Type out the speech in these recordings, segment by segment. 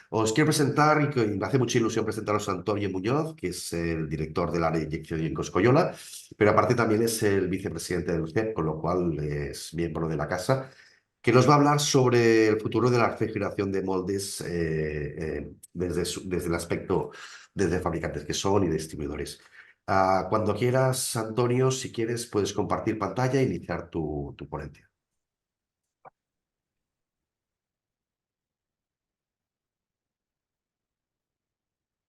Os quiero presentar, y me hace mucha ilusión presentaros a Antonio Muñoz, que es el director del área de inyección en Coscoyola, pero aparte también es el vicepresidente del UCEP, con lo cual es miembro de la casa, que nos va a hablar sobre el futuro de la refrigeración de moldes desde el aspecto desde fabricantes que son y distribuidores. Cuando quieras, Antonio, si quieres, puedes compartir pantalla e iniciar tu ponencia.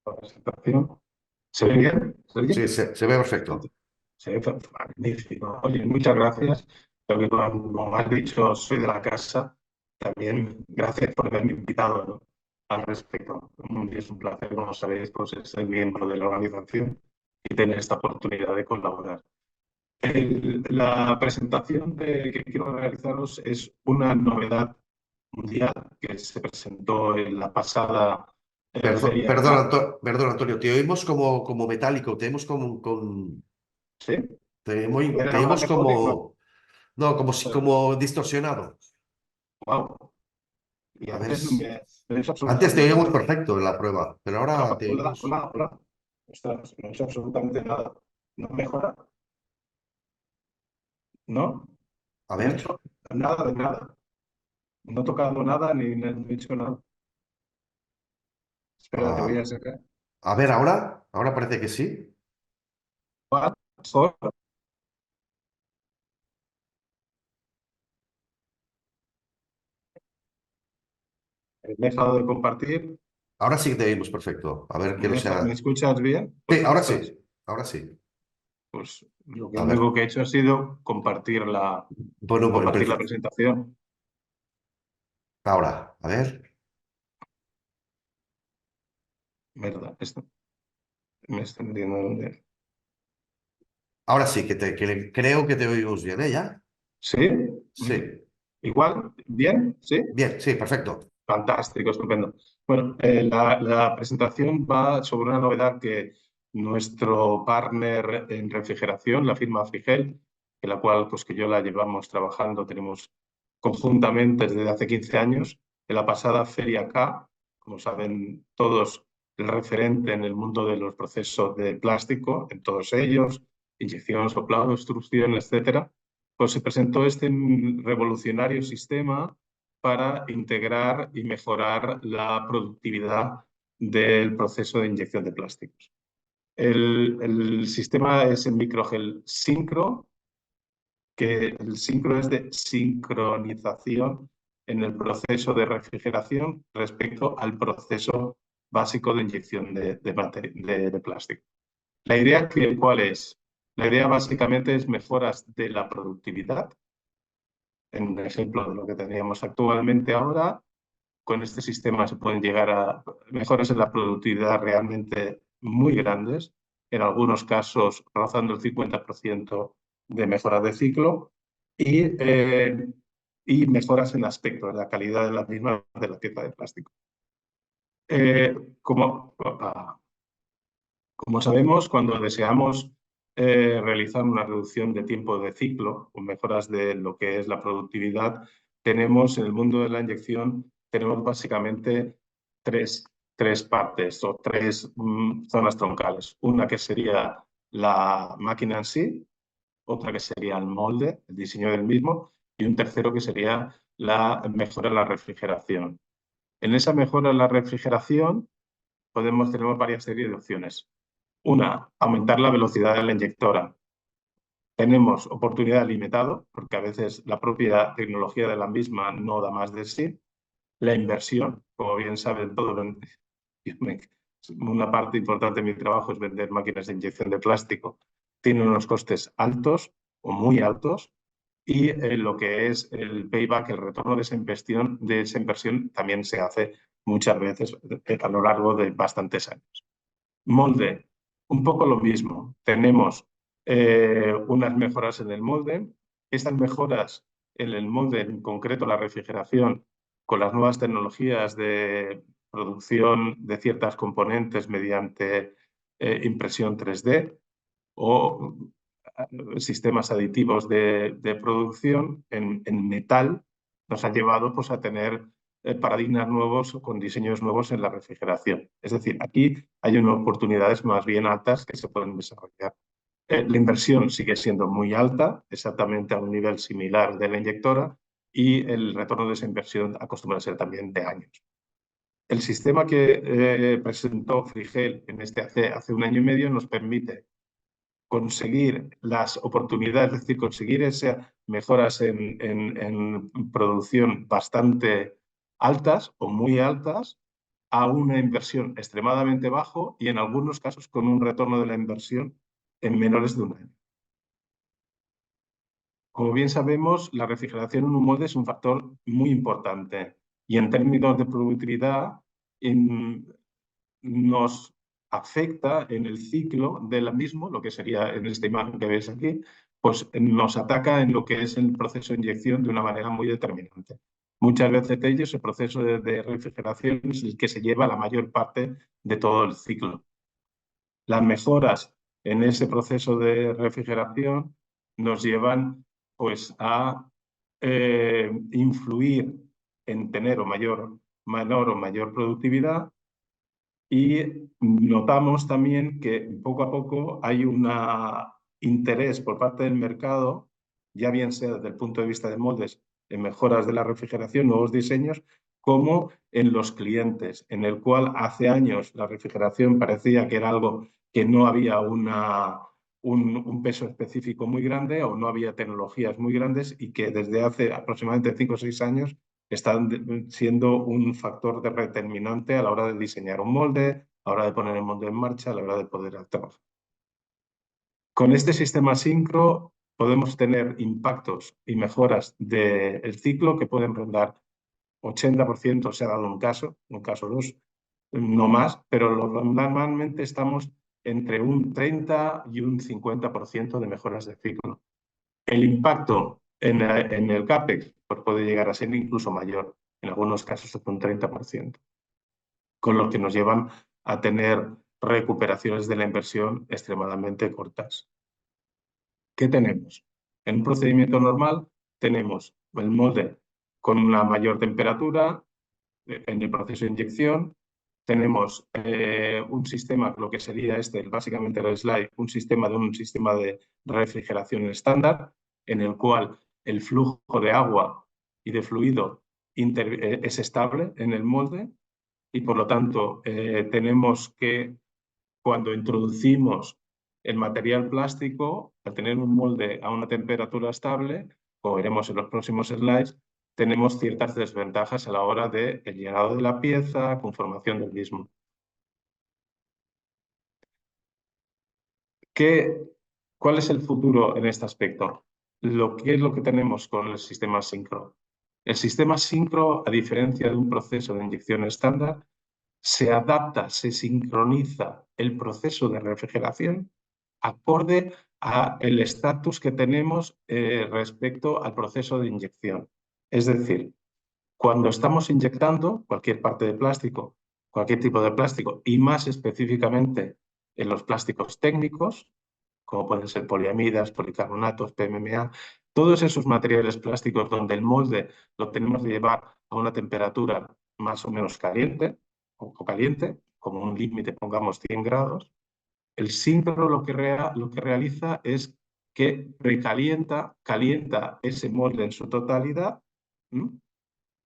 La presentación. ¿Se ve bien? ¿Se ve Sí, bien? se ve perfecto. Se ve magnífico. Oye, muchas gracias. Lo que como has dicho, soy de la casa. También gracias por haberme invitado, ¿no?, al respecto. Es un placer, como sabéis, pues, ser miembro de la organización y tener esta oportunidad de colaborar. La presentación que quiero realizaros es una novedad mundial que se presentó en la pasada feria CAP. Perdón, Antonio, te oímos como metálico, te oímos ¿Sí? ¿Pueden te hablar oímos mejor? no, como distorsionado. Wow. Y A ver, antes no es antes te absolutamente oíamos nada. perfecto en la prueba, pero ahora te Hola, oímos. hola, hola. Ostras, no es absolutamente nada. ¿No mejora? ¿No? A No he ver, hecho nada de nada. No he tocado nada ni he hecho nada. Espera, te voy ah, a sacar. a ver, ahora parece que sí. Mejor. He dejado de compartir. Ahora sí que te oímos perfecto. A ver que no ¿Me sea. escuchas bien? Sí, Pues, ahora ostras, sí, ahora sí. pues lo A ver, único que he hecho ha sido bueno, compartir la presentación. ahora, a ver. ¿Verdad? Esto me está entendiendo. Ahora sí creo que te oímos bien, ¿eh? ¿Ya? ¿Sí? Sí. ¿Igual? ¿Bien? ¿Sí? Bien, sí, perfecto. Fantástico, estupendo. Bueno, la presentación va sobre una novedad que nuestro partner en refrigeración, la firma Frigel, en la cual pues, que yo la llevamos trabajando, tenemos conjuntamente desde hace 15 años, en la pasada Feria K, como saben todos, el referente en el mundo de los procesos de plástico, en todos ellos, inyección, soplado, extrusión, etcétera, pues se presentó este revolucionario sistema para integrar y mejorar la productividad del proceso de inyección de plásticos. El sistema es el microgel Syncro, que el Syncro es de sincronización en el proceso de refrigeración respecto al proceso básico de inyección de plástico. La idea, ¿cuál es? La idea básicamente es mejoras de la productividad, en un ejemplo de lo que teníamos actualmente ahora. Con este sistema se pueden llegar a mejoras en la productividad realmente muy grandes, en algunos casos rozando el 50% de mejora de ciclo y mejoras en aspecto, en la calidad de la misma de la pieza de plástico. Eh, como, como sabemos, cuando deseamos realizar una reducción de tiempo de ciclo o mejoras de lo que es la productividad, tenemos en el mundo de la inyección, tenemos básicamente tres partes o tres zonas troncales. Una que sería la máquina en sí, otra que sería el molde, el diseño del mismo, y un tercero que sería la mejora en la refrigeración. En esa mejora en la refrigeración tenemos varias series de opciones. Una, aumentar la velocidad de la inyectora. Tenemos oportunidad limitado, porque a veces la propia tecnología de la misma no da más de sí. La inversión, como bien saben todos, una parte importante de mi trabajo es vender máquinas de inyección de plástico. Tiene unos costes altos o muy altos y lo que es el payback, el retorno de esa inversión también se hace muchas veces a lo largo de bastantes años. Molde, un poco lo mismo. Tenemos unas mejoras en el molde. Estas mejoras en el molde, en concreto la refrigeración, con las nuevas tecnologías de producción de ciertas componentes mediante impresión 3D o sistemas aditivos de producción en metal, nos ha llevado pues, a tener paradigmas nuevos o con diseños nuevos en la refrigeración. Es decir, aquí hay unas oportunidades más bien altas que se pueden desarrollar. La inversión sigue siendo muy alta, exactamente a un nivel similar de la inyectora, y el retorno de esa inversión acostumbra a ser también de años. El sistema que presentó Frigel hace un año y medio nos permite conseguir las oportunidades, es decir, conseguir esas mejoras en producción bastante altas o muy altas a una inversión extremadamente bajo y en algunos casos con un retorno de la inversión en menores de un año. Como bien sabemos, la refrigeración en un molde es un factor muy importante y en términos de productividad nos afecta en el ciclo del mismo, lo que sería en esta imagen que veis aquí, pues nos ataca en lo que es el proceso de inyección de una manera muy determinante. Muchas veces ese proceso de refrigeración es el que se lleva la mayor parte de todo el ciclo. Las mejoras en ese proceso de refrigeración nos llevan pues, a influir en tener menor o mayor productividad, y notamos también que poco a poco hay un interés por parte del mercado, ya bien sea desde el punto de vista de moldes, en mejoras de la refrigeración, nuevos diseños, como en los clientes, en el cual hace años la refrigeración parecía que era algo que no había un peso específico muy grande o no había tecnologías muy grandes, y que desde hace aproximadamente 5 o 6 años están siendo un factor determinante a la hora de diseñar un molde, a la hora de poner el molde en marcha, a la hora de poder trabajar. Con este sistema sincro podemos tener impactos y mejoras del ciclo que pueden rondar 80%, se ha dado un caso 2, no más, pero normalmente estamos entre un 30 y un 50% de mejoras de ciclo. El impacto en el CAPEX pues puede llegar a ser incluso mayor, en algunos casos hasta un 30%, con lo que nos llevan a tener recuperaciones de la inversión extremadamente cortas. ¿Qué tenemos? En un procedimiento normal tenemos el molde con una mayor temperatura en el proceso de inyección. Tenemos un sistema, lo que sería básicamente el slide, un sistema de refrigeración estándar, en el cual el flujo de agua y de fluido es estable en el molde, y por lo tanto tenemos que, cuando introducimos el material plástico, al tener un molde a una temperatura estable, como veremos en los próximos slides, tenemos ciertas desventajas a la hora del llenado de la pieza, conformación del mismo. ¿Cuál es el futuro en este aspecto? ¿Qué es lo que tenemos con el sistema sincro? El sistema sincro, a diferencia de un proceso de inyección estándar, se adapta, se sincroniza el proceso de refrigeración acorde al estatus que tenemos respecto al proceso de inyección. Es decir, cuando estamos inyectando cualquier parte de plástico, cualquier tipo de plástico, y más específicamente en los plásticos técnicos, como pueden ser poliamidas, policarbonatos, PMMA, todos esos materiales plásticos donde el molde lo tenemos que llevar a una temperatura más o menos caliente, o caliente, como un límite, pongamos 100 grados, el sincro lo que realiza es que calienta ese molde en su totalidad,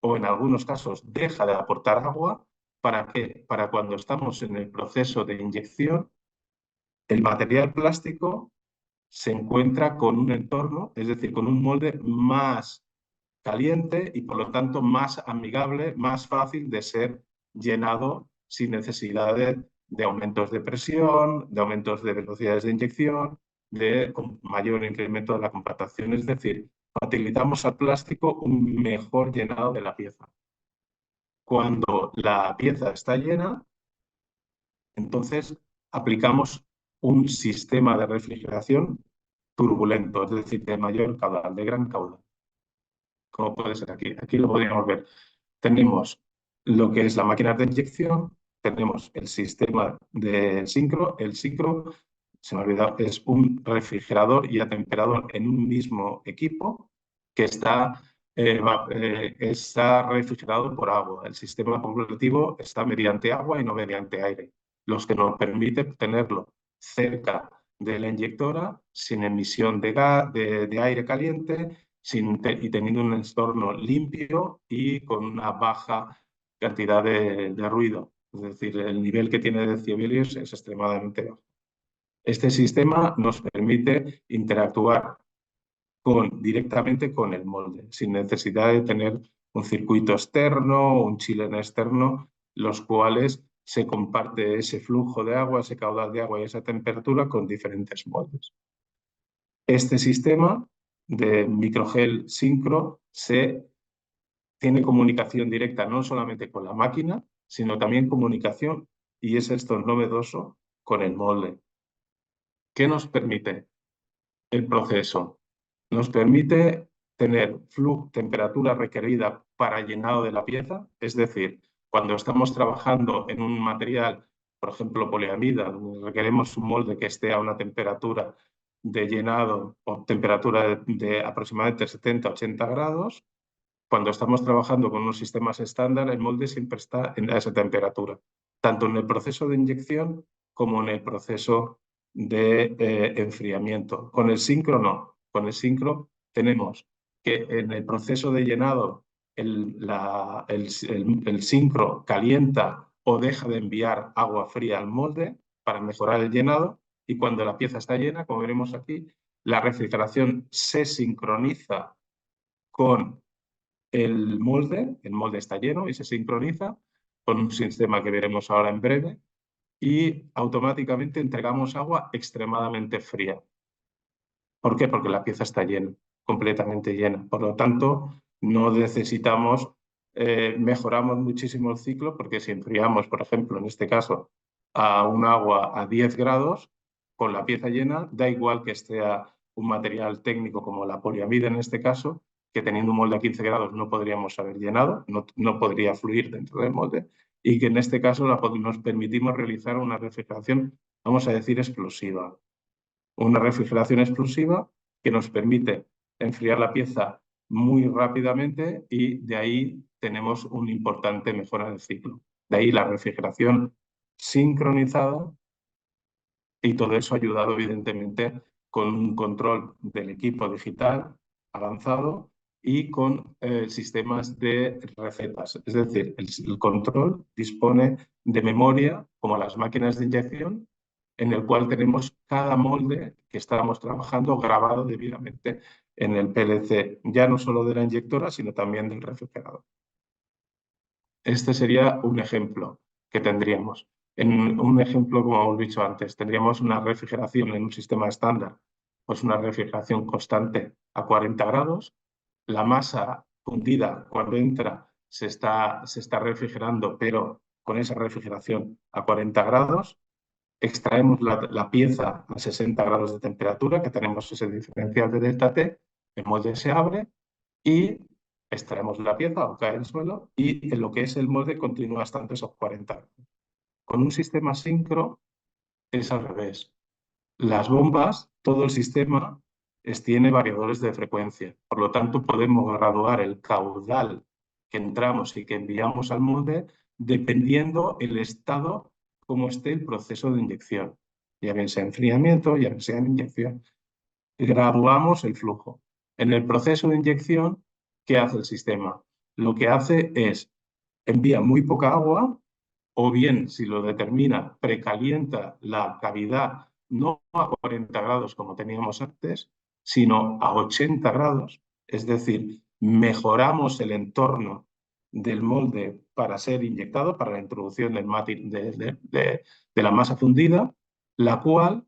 o en algunos casos deja de aportar agua. ¿Para qué? Para cuando estamos en el proceso de inyección, el material plástico se encuentra con un entorno, es decir, con un molde más caliente y por lo tanto más amigable, más fácil de ser llenado sin necesidad de aumentos de presión, de aumentos de velocidades de inyección, de mayor incremento de la compactación. Es decir, facilitamos al plástico un mejor llenado de la pieza. Cuando la pieza está llena, entonces aplicamos un sistema de refrigeración turbulento, es decir, de mayor caudal, de gran caudal. Como puede ser aquí. Aquí lo podríamos ver. Tenemos lo que es la máquina de inyección, tenemos el sistema de sincro. El sincro, se me ha olvidado, es un refrigerador y atemperador en un mismo equipo que está está refrigerado por agua. El sistema convertido está mediante agua y no mediante aire, los que nos permite tenerlo cerca de la inyectora, sin emisión de, de aire caliente y teniendo un entorno limpio y con una baja cantidad de ruido. Es decir, el nivel que tiene de decibelios es extremadamente bajo. Este sistema nos permite interactuar directamente con el molde, sin necesidad de tener un circuito externo o un chileno externo, los cuales se comparte ese flujo de agua, ese caudal de agua y esa temperatura con diferentes moldes. Este sistema de microgel sincro tiene comunicación directa no solamente con la máquina, sino también comunicación, y es esto novedoso, con el molde. ¿Qué nos permite el proceso? Nos permite tener temperatura requerida para llenado de la pieza, es decir, cuando estamos trabajando en un material, por ejemplo, poliamida, donde requeremos un molde que esté a una temperatura de llenado o temperatura de aproximadamente 70-80 grados, cuando estamos trabajando con unos sistemas estándar, el molde siempre está en esa temperatura, tanto en el proceso de inyección como en el proceso de enfriamiento. Con el sincro no. Con el sincro tenemos que en el proceso de llenado el sincro calienta o deja de enviar agua fría al molde para mejorar el llenado, y cuando la pieza está llena, como veremos aquí, la refrigeración se sincroniza con el molde está lleno y se sincroniza con un sistema que veremos ahora en breve, y automáticamente entregamos agua extremadamente fría. ¿Por qué? Porque la pieza está llena, completamente llena. Por lo tanto, no necesitamos, mejoramos muchísimo el ciclo, porque si enfriamos, por ejemplo, en este caso, a un agua a 10 grados, con la pieza llena, da igual que esté un material técnico como la poliamida en este caso, que teniendo un molde a 15 grados no podríamos haber llenado, no podría fluir dentro del molde, y que en este caso nos permitimos realizar una refrigeración, vamos a decir, explosiva. Una refrigeración explosiva que nos permite enfriar la pieza muy rápidamente, y de ahí tenemos una importante mejora del ciclo. De ahí la refrigeración sincronizada, y todo eso ayudado evidentemente con un control del equipo digital avanzado y con sistemas de recetas. Es decir, el control dispone de memoria, como las máquinas de inyección, en el cual tenemos cada molde que estábamos trabajando grabado debidamente en el PLC, ya no solo de la inyectora, sino también del refrigerador. Este sería un ejemplo que tendríamos. En un ejemplo, como hemos dicho antes, tendríamos una refrigeración en un sistema estándar, pues una refrigeración constante a 40 grados. La masa fundida, cuando entra, se está refrigerando, pero con esa refrigeración a 40 grados. Extraemos la pieza a 60 grados de temperatura, que tenemos ese diferencial de delta T, el molde se abre y extraemos la pieza o cae al suelo, y en lo que es el molde continúa hasta esos 40 grados. Con un sistema sincro es al revés. Las bombas, todo el sistema tiene variadores de frecuencia. Por lo tanto, podemos graduar el caudal que entramos y que enviamos al molde dependiendo el estado como esté el proceso de inyección. Ya bien sea enfriamiento, ya bien sea en inyección. Graduamos el flujo. En el proceso de inyección, ¿qué hace el sistema? Lo que hace es envía muy poca agua, o bien, si lo determina, precalienta la cavidad no a 40 grados como teníamos antes, sino a 80 grados. Es decir, mejoramos el entorno del molde para ser inyectado, para la introducción de la masa fundida, la cual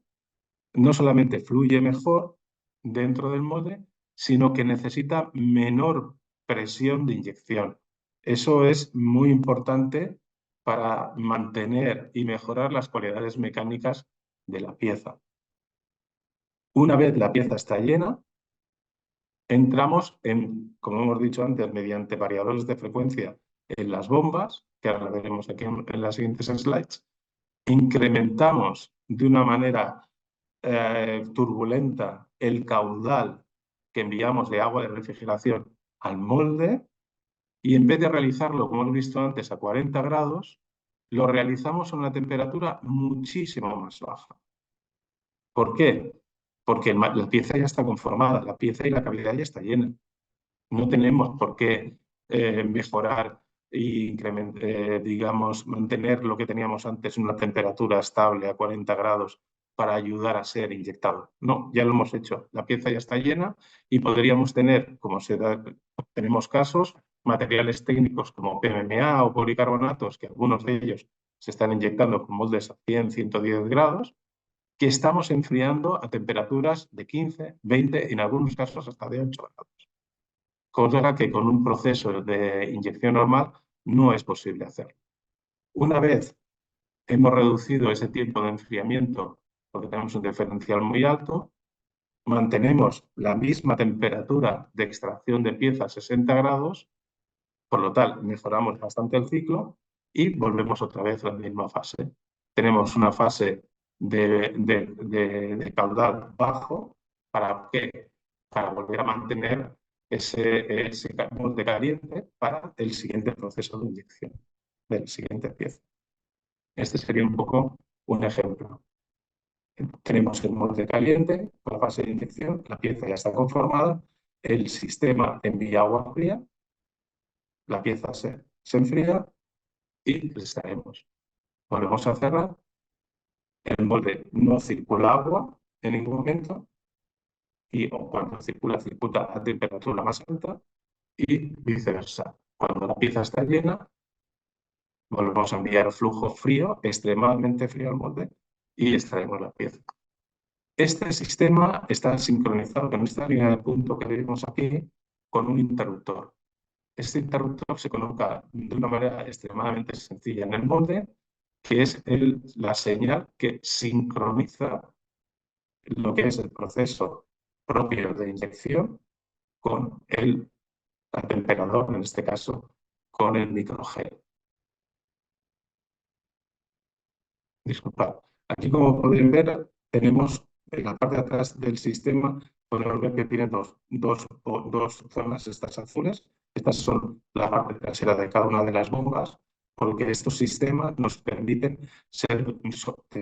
no solamente fluye mejor dentro del molde, sino que necesita menor presión de inyección. Eso es muy importante para mantener y mejorar las cualidades mecánicas de la pieza. Una vez la pieza está llena, entramos en, como hemos dicho antes, mediante variadores de frecuencia en las bombas, que ahora veremos aquí en las siguientes slides. Incrementamos de una manera turbulenta el caudal que enviamos de agua de refrigeración al molde y en vez de realizarlo, como hemos visto antes, a 40 grados, lo realizamos a una temperatura muchísimo más baja. ¿Por qué? Porque la pieza ya está conformada, la pieza y la cavidad ya está llena. No tenemos por qué mejorar e digamos, mantener lo que teníamos antes, una temperatura estable a 40 grados para ayudar a ser inyectado. No, ya lo hemos hecho. La pieza ya está llena y podríamos tener, como tenemos casos, materiales técnicos como PMMA o policarbonatos, que algunos de ellos se están inyectando con moldes a 100, 110 grados, que estamos enfriando a temperaturas de 15, 20, en algunos casos hasta de 8 grados. Cosa que con un proceso de inyección normal no es posible hacer. Una vez hemos reducido ese tiempo de enfriamiento, porque tenemos un diferencial muy alto, mantenemos la misma temperatura de extracción de pieza a 60 grados, por lo tal mejoramos bastante el ciclo y volvemos otra vez a la misma fase. Tenemos una fase de caudal bajo. ¿Para qué? Para volver a mantener ese molde caliente para el siguiente proceso de inyección de la siguiente pieza. Este sería un poco un ejemplo. Tenemos el molde caliente con la fase de inyección, la pieza ya está conformada, el sistema envía agua fría, la pieza se enfría y extraemos. Volvemos a cerrar, el molde no circula agua en ningún momento y cuando circula a temperatura más alta y viceversa. Cuando la pieza está llena, volvemos a enviar flujo frío, extremadamente frío al molde y extraemos la pieza. Este sistema está sincronizado con esta línea de punto que vemos aquí con un interruptor. Este interruptor se coloca de una manera extremadamente sencilla en el molde, que es la señal que sincroniza lo que es el proceso propio de inyección con el temperador, en este caso, con el microgel. Disculpad. Aquí, como podéis ver, tenemos en la parte de atrás del sistema, podemos ver que tiene dos zonas, estas azules. Estas son la parte trasera de cada una de las bombas, porque estos sistemas nos permiten ser,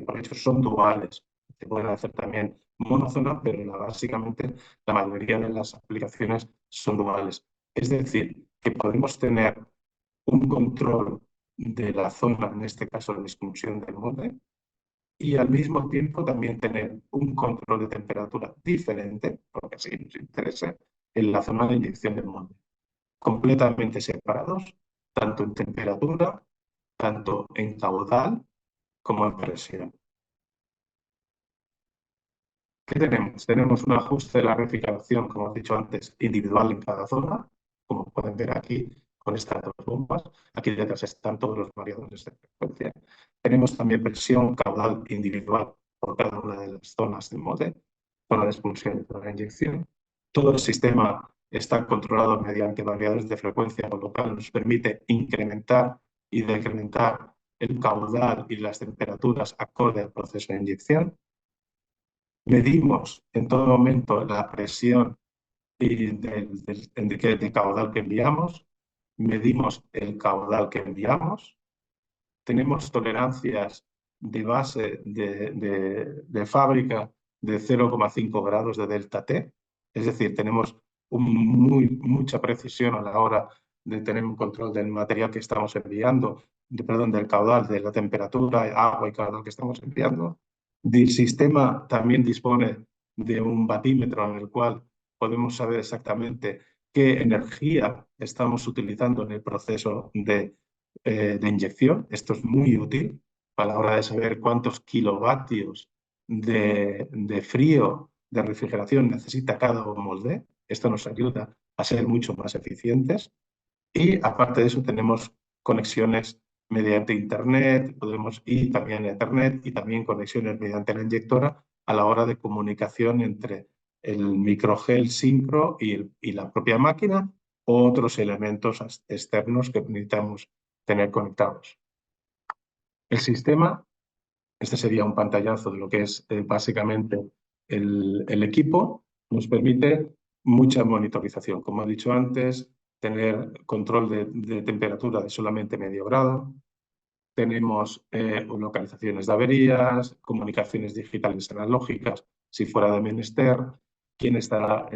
por hecho, son duales. Se pueden hacer también monozona, pero básicamente la mayoría de las aplicaciones son duales. Es decir, que podemos tener un control de la zona, en este caso de exclusión del molde, y al mismo tiempo también tener un control de temperatura diferente, porque así nos interesa, en la zona de inyección del molde. Completamente separados, tanto en temperatura, tanto en caudal como en presión. ¿Qué tenemos? Tenemos un ajuste de la refrigeración, como he dicho antes, individual en cada zona, como pueden ver aquí con estas dos bombas. Aquí detrás están todos los variadores de frecuencia. Tenemos también presión caudal individual por cada una de las zonas del molde, zona de expulsión y zona de inyección. Todo el sistema está controlado mediante variadores de frecuencia, con lo cual nos permite incrementar y decrementar el caudal y las temperaturas acorde al proceso de inyección. Medimos en todo momento la presión de caudal que enviamos, medimos el caudal que enviamos, tenemos tolerancias de base de fábrica de 0,5 grados de delta T, es decir, tenemos mucha precisión a la hora de tener un control del material que estamos enviando, del caudal, de la temperatura, agua y caudal que estamos enviando. El sistema también dispone de un batímetro en el cual podemos saber exactamente qué energía estamos utilizando en el proceso de inyección. Esto es muy útil a la hora de saber cuántos kilovatios de frío, de refrigeración necesita cada molde. Esto nos ayuda a ser mucho más eficientes. Y aparte de eso tenemos conexiones mediante Internet, y también Ethernet, y también conexiones mediante la inyectora a la hora de comunicación entre el microgel sincro y la propia máquina o otros elementos externos que necesitamos tener conectados. El sistema, este sería un pantallazo de lo que es básicamente el equipo, nos permite mucha monitorización. Como he dicho antes, tener control de temperatura de solamente medio grado. Tenemos localizaciones de averías, comunicaciones digitales analógicas, si fuera de menester. Quien está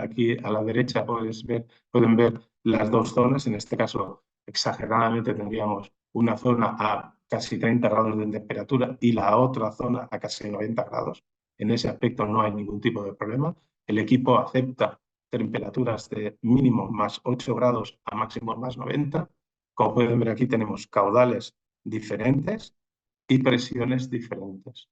aquí a la derecha pueden ver las dos zonas. En este caso, exageradamente tendríamos una zona a casi 30 grados de temperatura y la otra zona a casi 90 grados. En ese aspecto no hay ningún tipo de problema. El equipo acepta temperaturas de mínimo más 8 grados a máximo más 90. Como pueden ver aquí tenemos caudales diferentes y presiones diferentes.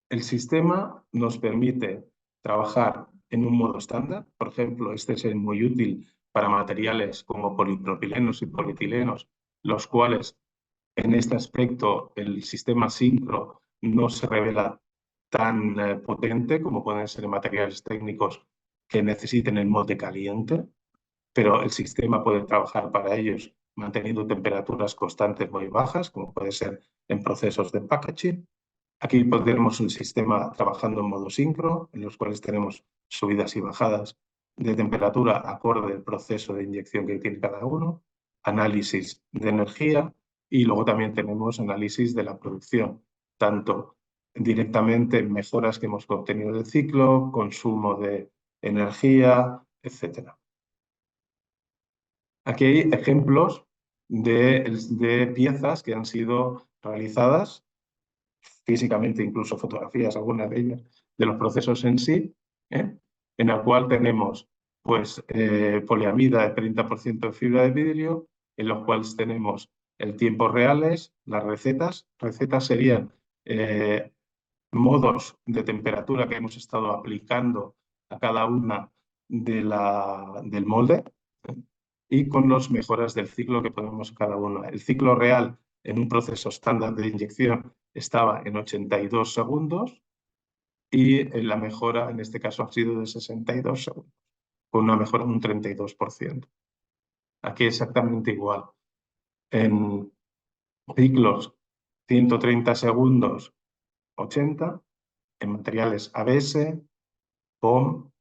El sistema nos permite trabajar en un modo estándar. Por ejemplo, este es muy útil para materiales como polipropilenos y polietilenos, los cuales en este aspecto el sistema sincro no se revela tan potente como pueden ser materiales técnicos que necesiten el molde caliente, pero el sistema puede trabajar para ellos manteniendo temperaturas constantes muy bajas, como puede ser en procesos de packaging. Aquí tenemos un sistema trabajando en modo sincro, en los cuales tenemos subidas y bajadas de temperatura acorde al proceso de inyección que tiene cada uno, análisis de energía y luego también tenemos análisis de la producción, tanto directamente mejoras que hemos obtenido del ciclo, consumo de energía, etc. Aquí hay ejemplos de piezas que han sido realizadas físicamente, incluso fotografías, algunas de ellas, de los procesos en sí, en la cual tenemos pues, poliamida de 30% de fibra de vidrio, en los cuales tenemos el tiempo reales, las recetas. Recetas serían modos de temperatura que hemos estado aplicando a cada una del molde, y con las mejoras del ciclo que ponemos cada uno. El ciclo real en un proceso estándar de inyección estaba en 82 segundos y la mejora en este caso ha sido de 62 segundos, con una mejora de un 32%. Aquí exactamente igual. En ciclos 130 segundos, 80, en materiales ABS, POM,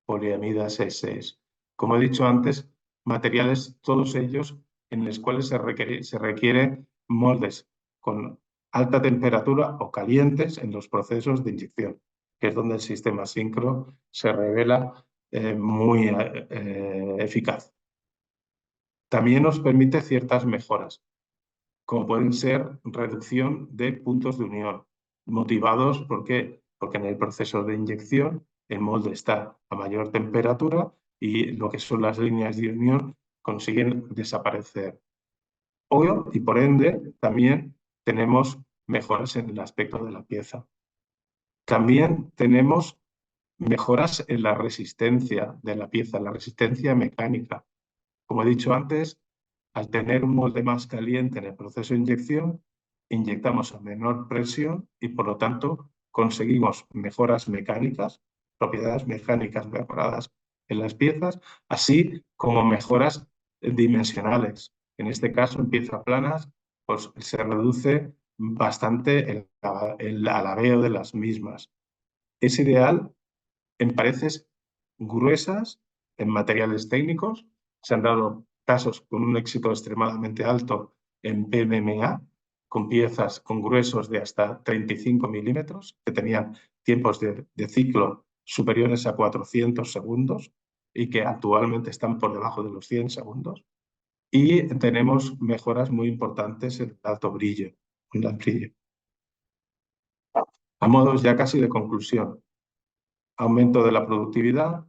poliamidas 6. Como he dicho antes, materiales todos ellos en los cuales se requiere moldes con alta temperatura o calientes en los procesos de inyección, que es donde el sistema sincro se revela muy eficaz. También nos permite ciertas mejoras, como pueden ser reducción de puntos de unión, motivados ¿por qué? Porque en el proceso de inyección el molde está a mayor temperatura y lo que son las líneas de unión consiguen desaparecer. Y por ende también tenemos mejoras en el aspecto de la pieza. También tenemos mejoras en la resistencia de la pieza, la resistencia mecánica. Como he dicho antes, al tener un molde más caliente en el proceso de inyección, inyectamos a menor presión y por lo tanto conseguimos mejoras mecánicas, propiedades mecánicas mejoradas en las piezas, así como mejoras dimensionales. En este caso, en piezas planas, pues se reduce bastante el alabeo de las mismas. Es ideal en paredes gruesas, en materiales técnicos. Se han dado casos con un éxito extremadamente alto en PMMA, con piezas con gruesos de hasta 35 milímetros, que tenían tiempos de ciclo superiores a 400 segundos y que actualmente están por debajo de los 100 segundos. Y tenemos mejoras muy importantes en el alto brillo, en el brillo. A modos ya casi de conclusión, aumento de la productividad,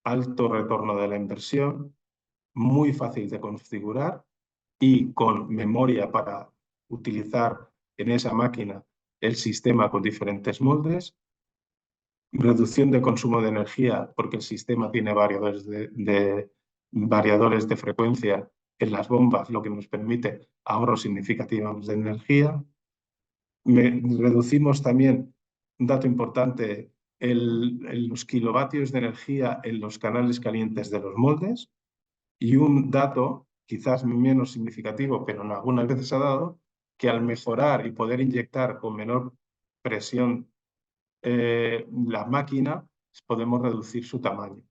alto retorno de la inversión, muy fácil de configurar y con memoria para utilizar en esa máquina el sistema con diferentes moldes, reducción de consumo de energía porque el sistema tiene variadores de frecuencia en las bombas, lo que nos permite ahorros significativos de energía. Reducimos también, un dato importante, los kilovatios de energía en los canales calientes de los moldes. Y un dato, quizás menos significativo, pero en algunas veces ha dado, que al mejorar y poder inyectar con menor presión la máquina podemos reducir su tamaño.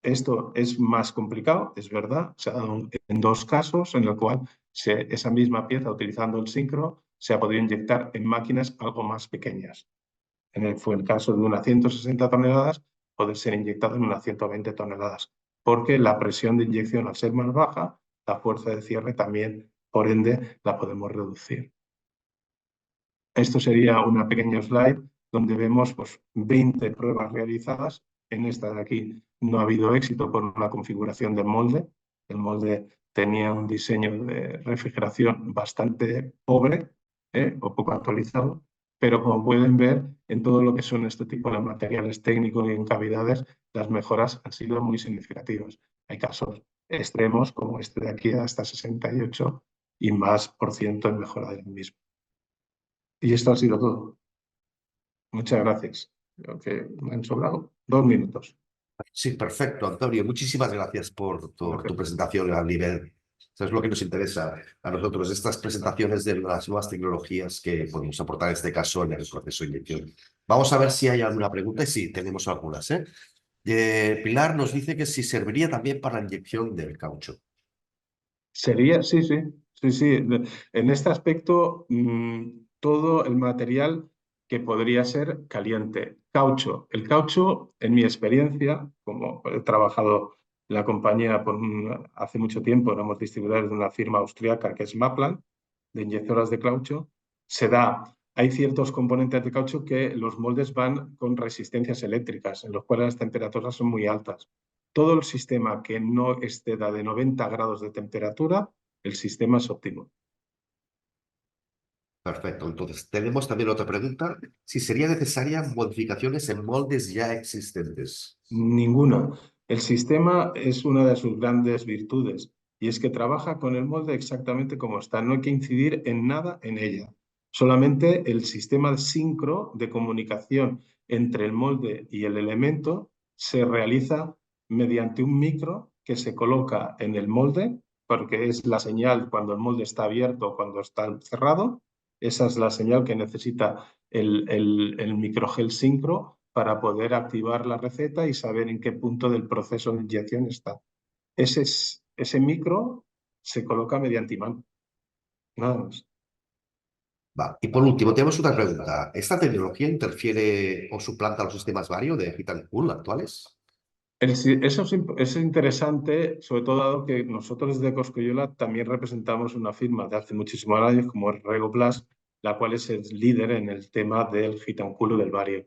Esto es más complicado, es verdad. Se ha dado en dos casos en el cual esa misma pieza, utilizando el sincro, se ha podido inyectar en máquinas algo más pequeñas. Fue el caso de unas 160 toneladas, poder ser inyectado en unas 120 toneladas, porque la presión de inyección, al ser más baja, la fuerza de cierre también, por ende, la podemos reducir. Esto sería una pequeña slide donde vemos pues, 20 pruebas realizadas. En esta de aquí no ha habido éxito por una configuración del molde. El molde tenía un diseño de refrigeración bastante pobre o poco actualizado, pero como pueden ver, en todo lo que son este tipo de materiales técnicos y en cavidades, las mejoras han sido muy significativas. Hay casos extremos como este de aquí hasta 68 y más por ciento en mejora del mismo. Y esto ha sido todo. Muchas gracias. Creo que me han sobrado 2 minutos. Sí, perfecto, Antonio. Muchísimas gracias por tu Gracias. presentación al nivel. Eso es lo que nos interesa a nosotros, estas presentaciones de las nuevas tecnologías que podemos aportar en este caso en el proceso de inyección. Vamos a ver si hay alguna pregunta y sí, tenemos algunas, ¿eh? Pilar nos dice que si serviría también para la inyección del caucho. Sería, sí, sí, sí, sí. En este aspecto, todo el material que podría ser caliente. Caucho. El caucho, en mi experiencia, como he trabajado en la compañía hace mucho tiempo, éramos distribuidores de una firma austríaca que es Maplan, de inyectoras de caucho, hay ciertos componentes de caucho que los moldes van con resistencias eléctricas, en los cuales las temperaturas son muy altas. Todo el sistema que no exceda de 90 grados de temperatura, el sistema es óptimo. Perfecto. Entonces, tenemos también otra pregunta. Si sería necesaria modificaciones en moldes ya existentes. Ninguna. El sistema es una de sus grandes virtudes y es que trabaja con el molde exactamente como está. No hay que incidir en nada en ella. Solamente el sistema de sincro de comunicación entre el molde y el elemento se realiza mediante un micro que se coloca en el molde, porque es la señal cuando el molde está abierto o cuando está cerrado. Esa es la señal que necesita el microgel sincro para poder activar la receta y saber en qué punto del proceso de inyección está. Ese micro se coloca mediante imán, nada más. Va. Y por último, tenemos otra pregunta. ¿Esta tecnología interfiere o suplanta los sistemas Vario de Heat and Cool actuales? Eso es interesante, sobre todo dado que nosotros desde Coscoyola también representamos una firma de hace muchísimos años como es Regoplas, la cual es el líder en el tema del Heat and Cool del Vario.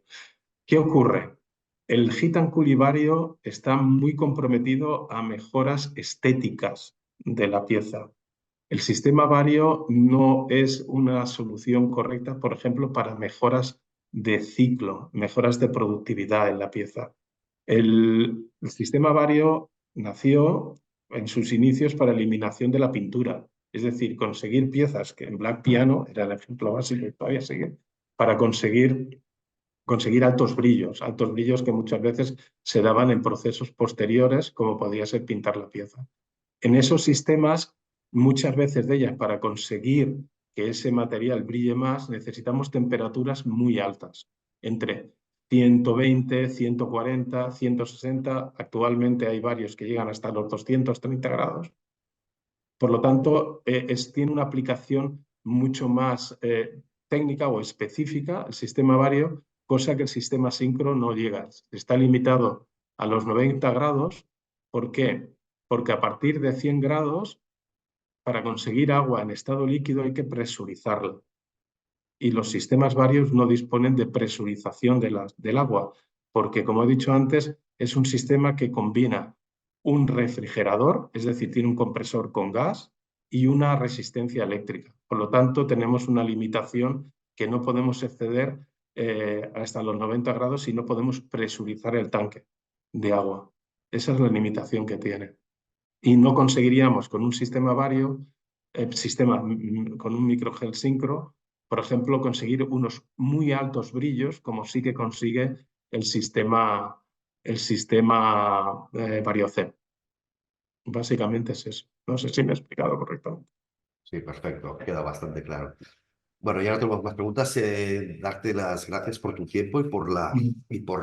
¿Qué ocurre? El Heat and Cool y Vario está muy comprometido a mejoras estéticas de la pieza. El sistema Vario no es una solución correcta, por ejemplo, para mejoras de ciclo, mejoras de productividad en la pieza. El sistema Vario nació en sus inicios para eliminación de la pintura, es decir, conseguir piezas que en Black Piano era el ejemplo básico y todavía sigue, para conseguir altos brillos que muchas veces se daban en procesos posteriores, como podría ser pintar la pieza. En esos sistemas, muchas veces de ellas, para conseguir que ese material brille más, necesitamos temperaturas muy altas, entre 120, 140, 160. Actualmente hay varios que llegan hasta los 230 grados. Por lo tanto, tiene una aplicación mucho más técnica o específica el sistema Vario, cosa que el sistema Syncro no llega. Está limitado a los 90 grados. ¿Por qué? Porque a partir de 100 grados, para conseguir agua en estado líquido hay que presurizarla. Y los sistemas varios no disponen de presurización del agua, porque, como he dicho antes, es un sistema que combina un refrigerador, es decir, tiene un compresor con gas y una resistencia eléctrica. Por lo tanto, tenemos una limitación que no podemos exceder hasta los 90 grados si no podemos presurizar el tanque de agua. Esa es la limitación que tiene. Y no conseguiríamos con un sistema vario, con un microgel sincro, por ejemplo, conseguir unos muy altos brillos, como sí que consigue el sistema VarioC. Básicamente es eso. No sé si me he explicado correctamente. Sí, perfecto. Queda bastante claro. Bueno, ya no tenemos más preguntas. Darte las gracias por tu tiempo y por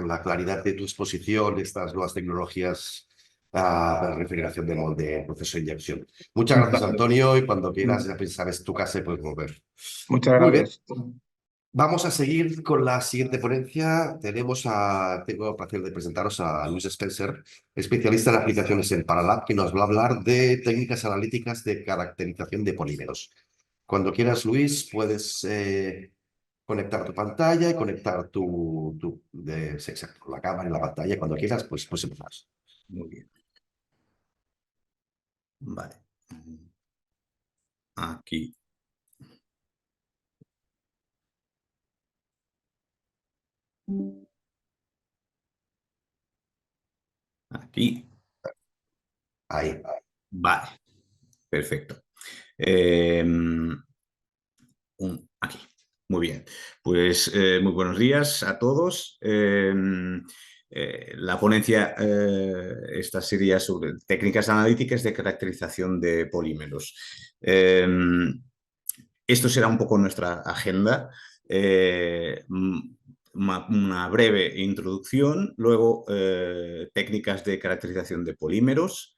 la claridad de tu exposición de estas nuevas tecnologías de refrigeración de molde, proceso de inyección. Muchas gracias, Vale. Antonio, y cuando quieras, ya sabes, tu casa y puedes volver. Muchas Muy bien. gracias. Vamos a seguir con la siguiente ponencia. Tengo el placer de presentaros a Luis Spencer, especialista en aplicaciones en Paralab, que nos va a hablar de técnicas analíticas de caracterización de polímeros. Cuando quieras, Luis, puedes conectar tu pantalla y conectar sí, exacto, la cámara y la pantalla. Cuando quieras, pues empezamos. Muy bien. Vale. Aquí. Aquí. Ahí. Vale. Perfecto. Aquí. Muy bien. Pues muy buenos días a todos. La ponencia, esta sería sobre técnicas analíticas de caracterización de polímeros. Esto será un poco nuestra agenda. Una breve introducción, luego técnicas de caracterización de polímeros,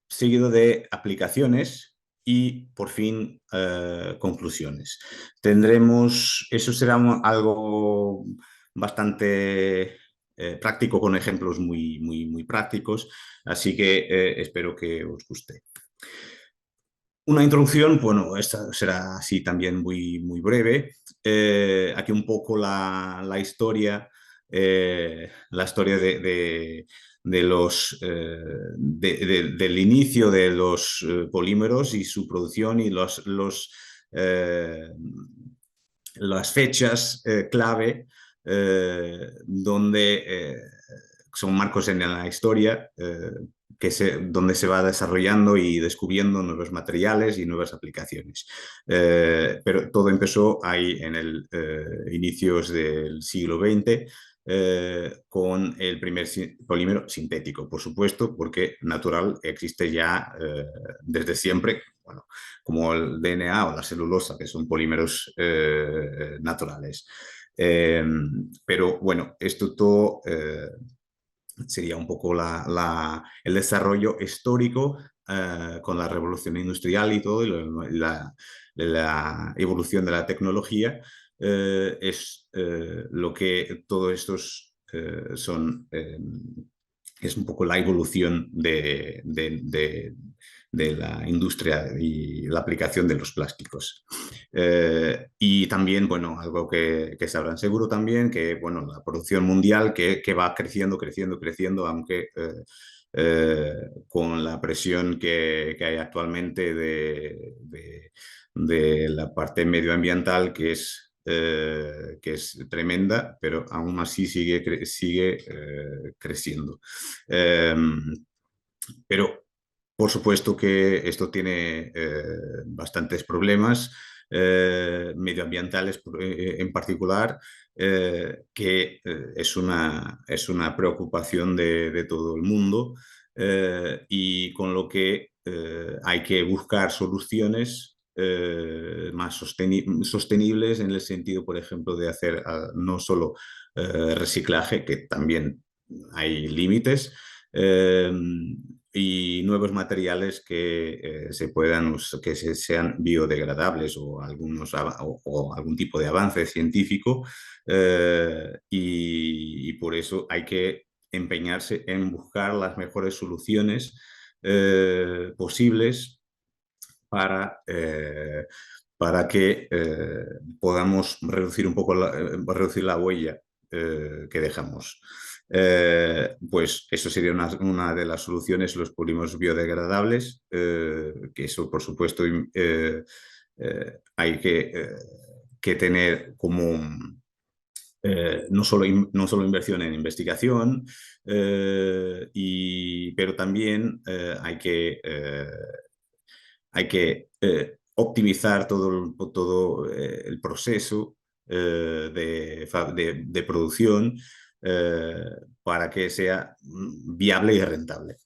seguido de aplicaciones y, por fin, conclusiones. Eso será algo bastante práctico, con ejemplos muy prácticos, así que espero que os guste. Una introducción, bueno, esta será así también muy breve. Aquí un poco la historia, de los, del inicio de los polímeros y su producción y las fechas clave donde son marcos en la historia donde se va desarrollando y descubriendo nuevos materiales y nuevas aplicaciones. Pero todo empezó ahí en el inicios del siglo XX con el primer polímero sintético, por supuesto, porque natural existe ya desde siempre, bueno, como el DNA o la celulosa, que son polímeros naturales. Pero bueno, esto todo sería un poco el desarrollo histórico con la revolución industrial y todo, y la evolución de la tecnología, es lo que todos estos son, es un poco la evolución de la industria y la aplicación de los plásticos. Y también, bueno, algo que sabrán seguro también, que, bueno, la producción mundial que va creciendo, aunque con la presión que hay actualmente de la parte medioambiental, que es tremenda, pero aún así sigue creciendo. Pero por supuesto que esto tiene bastantes problemas medioambientales en particular, que es una preocupación de todo el mundo, y con lo que hay que buscar soluciones más sostenibles, en el sentido, por ejemplo, de hacer no solo reciclaje, que también hay límites, y nuevos materiales que sean biodegradables, o o algún tipo de avance científico, y por eso hay que empeñarse en buscar las mejores soluciones posibles para que podamos reducir un poco reducir la huella que dejamos. Pues eso sería una de las soluciones, los polímeros biodegradables, que eso, por supuesto, hay que tener como no solo inversión en investigación, pero también hay que optimizar todo el proceso de producción, eh, para que sea viable y rentable.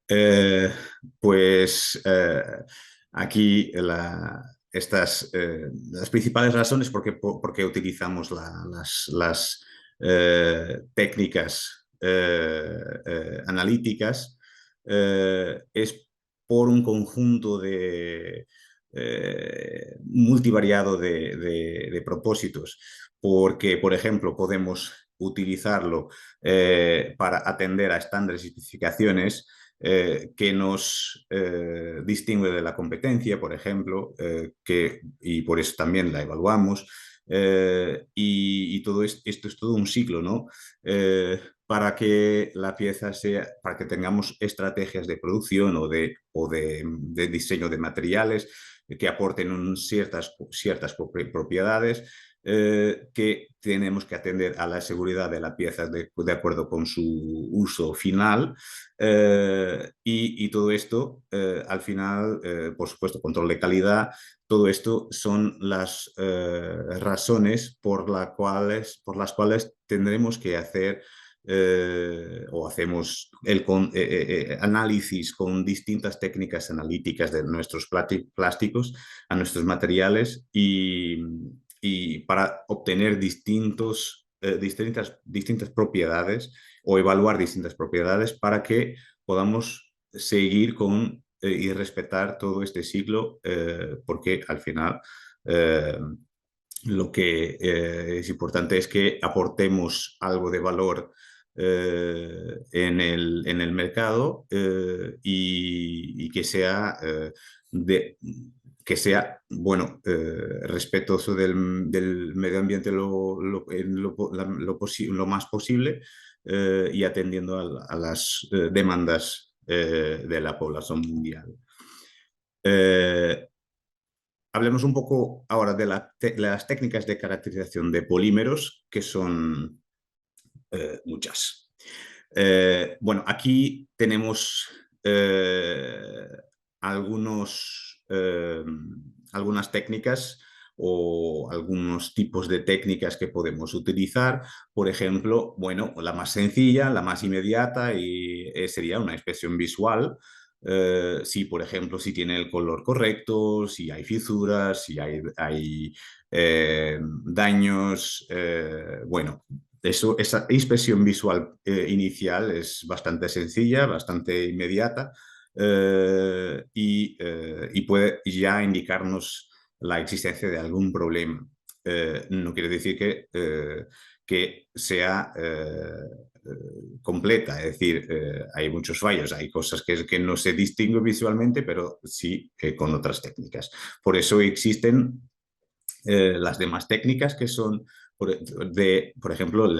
Eh, pues aquí las principales razones porque utilizamos las técnicas analíticas es por un conjunto multivariado de propósitos, porque, por ejemplo, podemos utilizarlo para atender a estándares y especificaciones que nos distingue de la competencia, por ejemplo, y por eso también la evaluamos. Y todo esto es todo un ciclo, ¿no? Para que la pieza para que tengamos estrategias de producción o de diseño de materiales que aporten ciertas propiedades que tenemos que atender a la seguridad de la pieza de acuerdo con su uso final. Y todo esto, al final, por supuesto, control de calidad, todo esto son las razones por las cuales tendremos que hacer o hacemos el análisis con distintas técnicas analíticas de nuestros plásticos a nuestros materiales y para obtener distintas propiedades o evaluar distintas propiedades para que podamos seguir y respetar todo este ciclo, porque al final lo que es importante es que aportemos algo de valor en el mercado y que sea bueno, respetuoso del medio ambiente lo más posible y atendiendo a las demandas de la población mundial. Hablemos un poco ahora de las técnicas de caracterización de polímeros, que son muchas. Bueno, aquí tenemos algunas técnicas o algunos tipos de técnicas que podemos utilizar. Por ejemplo, bueno, la más sencilla, la más inmediata sería una inspección visual. Si, por ejemplo, si tiene el color correcto, si hay fisuras, si hay daños, bueno, esa inspección visual inicial es bastante sencilla, bastante inmediata y puede ya indicarnos la existencia de algún problema. No quiere decir que sea completa, es decir, hay muchos fallos, hay cosas que no se distinguen visualmente, pero sí con otras técnicas. Por eso existen las demás técnicas que son, por ejemplo,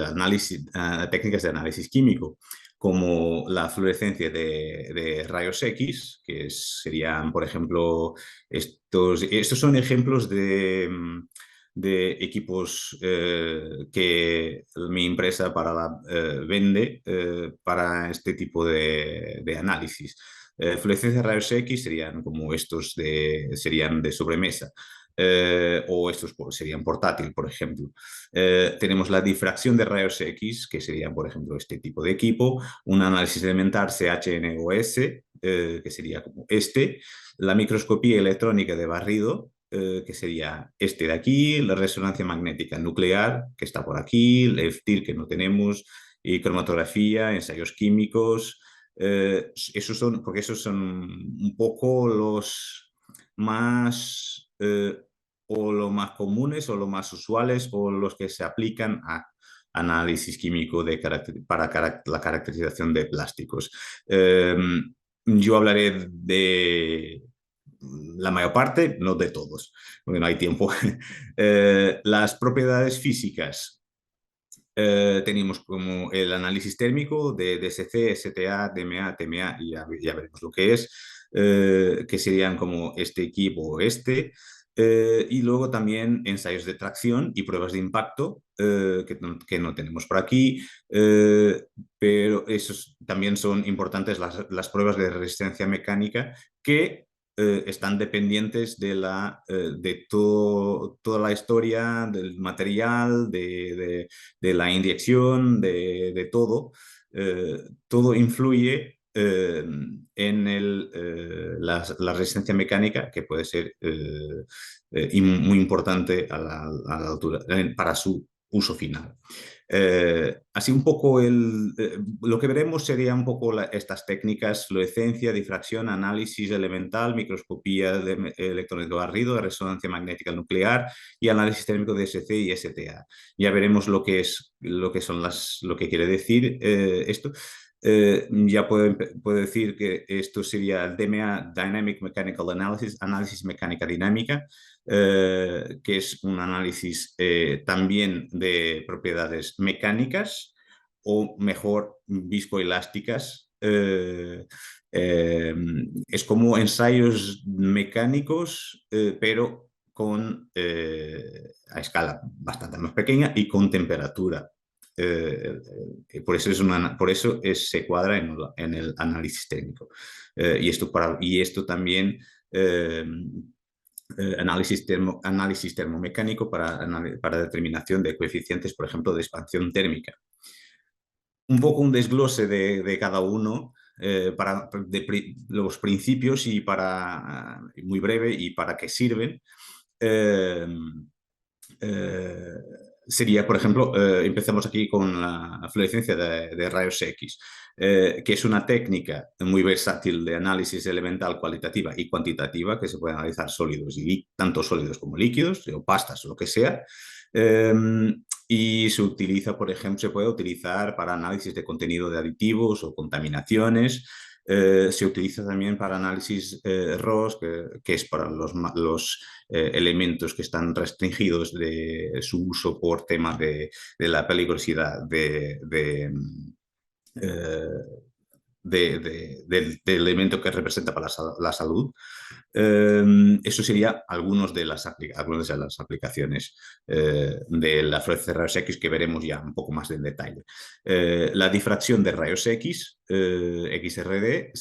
técnicas de análisis químico, como la fluorescencia de rayos X, que serían, por ejemplo, estos son ejemplos de equipos que mi empresa vende para este tipo de análisis. Fluorescencia de rayos X serían como estos serían de sobremesa. O estos serían portátil, por ejemplo. Tenemos la difracción de rayos X, que sería, por ejemplo, este tipo de equipo, un análisis elemental CHNOS, que sería como la microscopía electrónica de barrido, que sería este de aquí, la resonancia magnética nuclear, que está por aquí, el EFTIR, que no tenemos, y cromatografía, ensayos químicos. Esos son un poco los más o los más comunes o los más usuales o los que se aplican a análisis químico para la caracterización de plásticos. Yo hablaré de la mayor parte, no de todos, porque no hay tiempo. Las propiedades físicas. Tenemos como el análisis térmico de DSC, STA, DMA, TMA, y ya veremos lo que es, que serían como este equipo o este. Y luego también ensayos de tracción y pruebas de impacto, que no tenemos por aquí, pero esos también son importantes las pruebas de resistencia mecánica que están dependientes de toda la historia del material, de la inyección, de todo. Todo influye en la resistencia mecánica, que puede ser muy importante a la altura, para su uso final. Así un poco lo que veremos sería un poco estas técnicas: fluorescencia, difracción, análisis elemental, microscopía de electrónico barrido, de resonancia magnética nuclear y análisis térmico de SC y STA. Ya veremos lo que son lo que quiere decir esto. Ya puedo decir que esto sería el DMA, Dynamic Mechanical Analysis, análisis mecánica dinámica, que es un análisis también de propiedades mecánicas, o mejor, viscoelásticas. Es como ensayos mecánicos, pero a escala bastante más pequeña y con temperatura. Por eso, se cuadra en el análisis técnico. Y esto también, análisis termomecánico para determinación de coeficientes, por ejemplo, de expansión térmica. Un poco un desglose de cada uno, de los principios, y muy breve, y para qué sirven. Sería, por ejemplo, empezamos aquí con la fluorescencia de rayos X, que es una técnica muy versátil de análisis elemental cualitativa y cuantitativa, que se puede analizar sólidos, tanto sólidos como líquidos, o pastas, lo que sea. Y se utiliza, por ejemplo, se puede utilizar para análisis de contenido de aditivos o contaminaciones. Se utiliza también para análisis ROS, que es para los elementos que están restringidos de su uso por tema de la peligrosidad del elemento que representa para la salud. Eso sería algunas de las aplicaciones de la fluorescencia de rayos X, que veremos ya un poco más en detalle. La difracción de rayos X, XRD,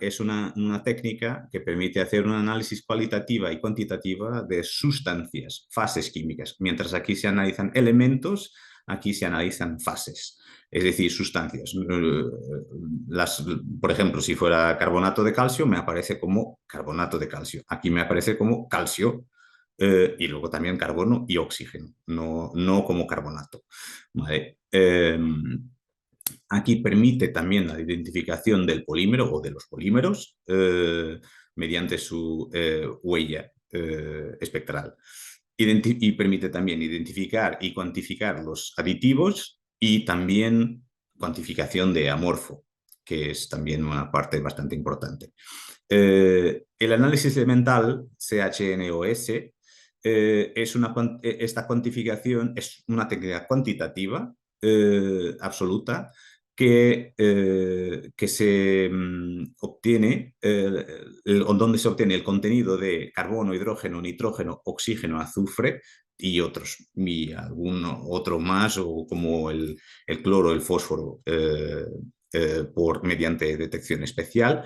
es una técnica que permite hacer un análisis cualitativa y cuantitativa de sustancias, fases químicas. Mientras aquí se analizan elementos, aquí se analizan fases. Es decir, sustancias. Por ejemplo, si fuera carbonato de calcio, me aparece como carbonato de calcio. Aquí me aparece como calcio, y luego también carbono y oxígeno, no como carbonato. ¿Vale? Aquí permite también la identificación del polímero o de los polímeros mediante su huella espectral. Y permite también identificar y cuantificar los aditivos, y también cuantificación de amorfo, que es también una parte bastante importante. El análisis elemental, CHNOS, esta cuantificación es una técnica cuantitativa absoluta, que se obtiene, donde se obtiene el contenido de carbono, hidrógeno, nitrógeno, oxígeno, azufre y algún otro más, o como el cloro, el fósforo, mediante detección especial.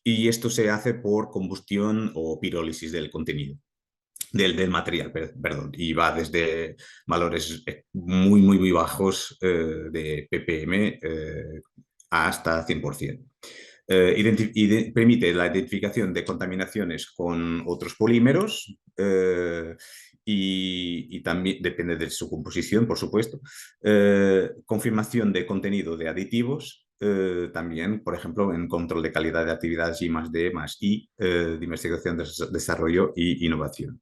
Y esto se hace por combustión o pirólisis del contenido. Del material, perdón, y va desde valores muy, muy, muy bajos de ppm hasta 100%. Permite la identificación de contaminaciones con otros polímeros, y también depende de su composición, por supuesto. Confirmación de contenido de aditivos. También, por ejemplo, en control de calidad de actividades I+D+I, de investigación, desarrollo e innovación.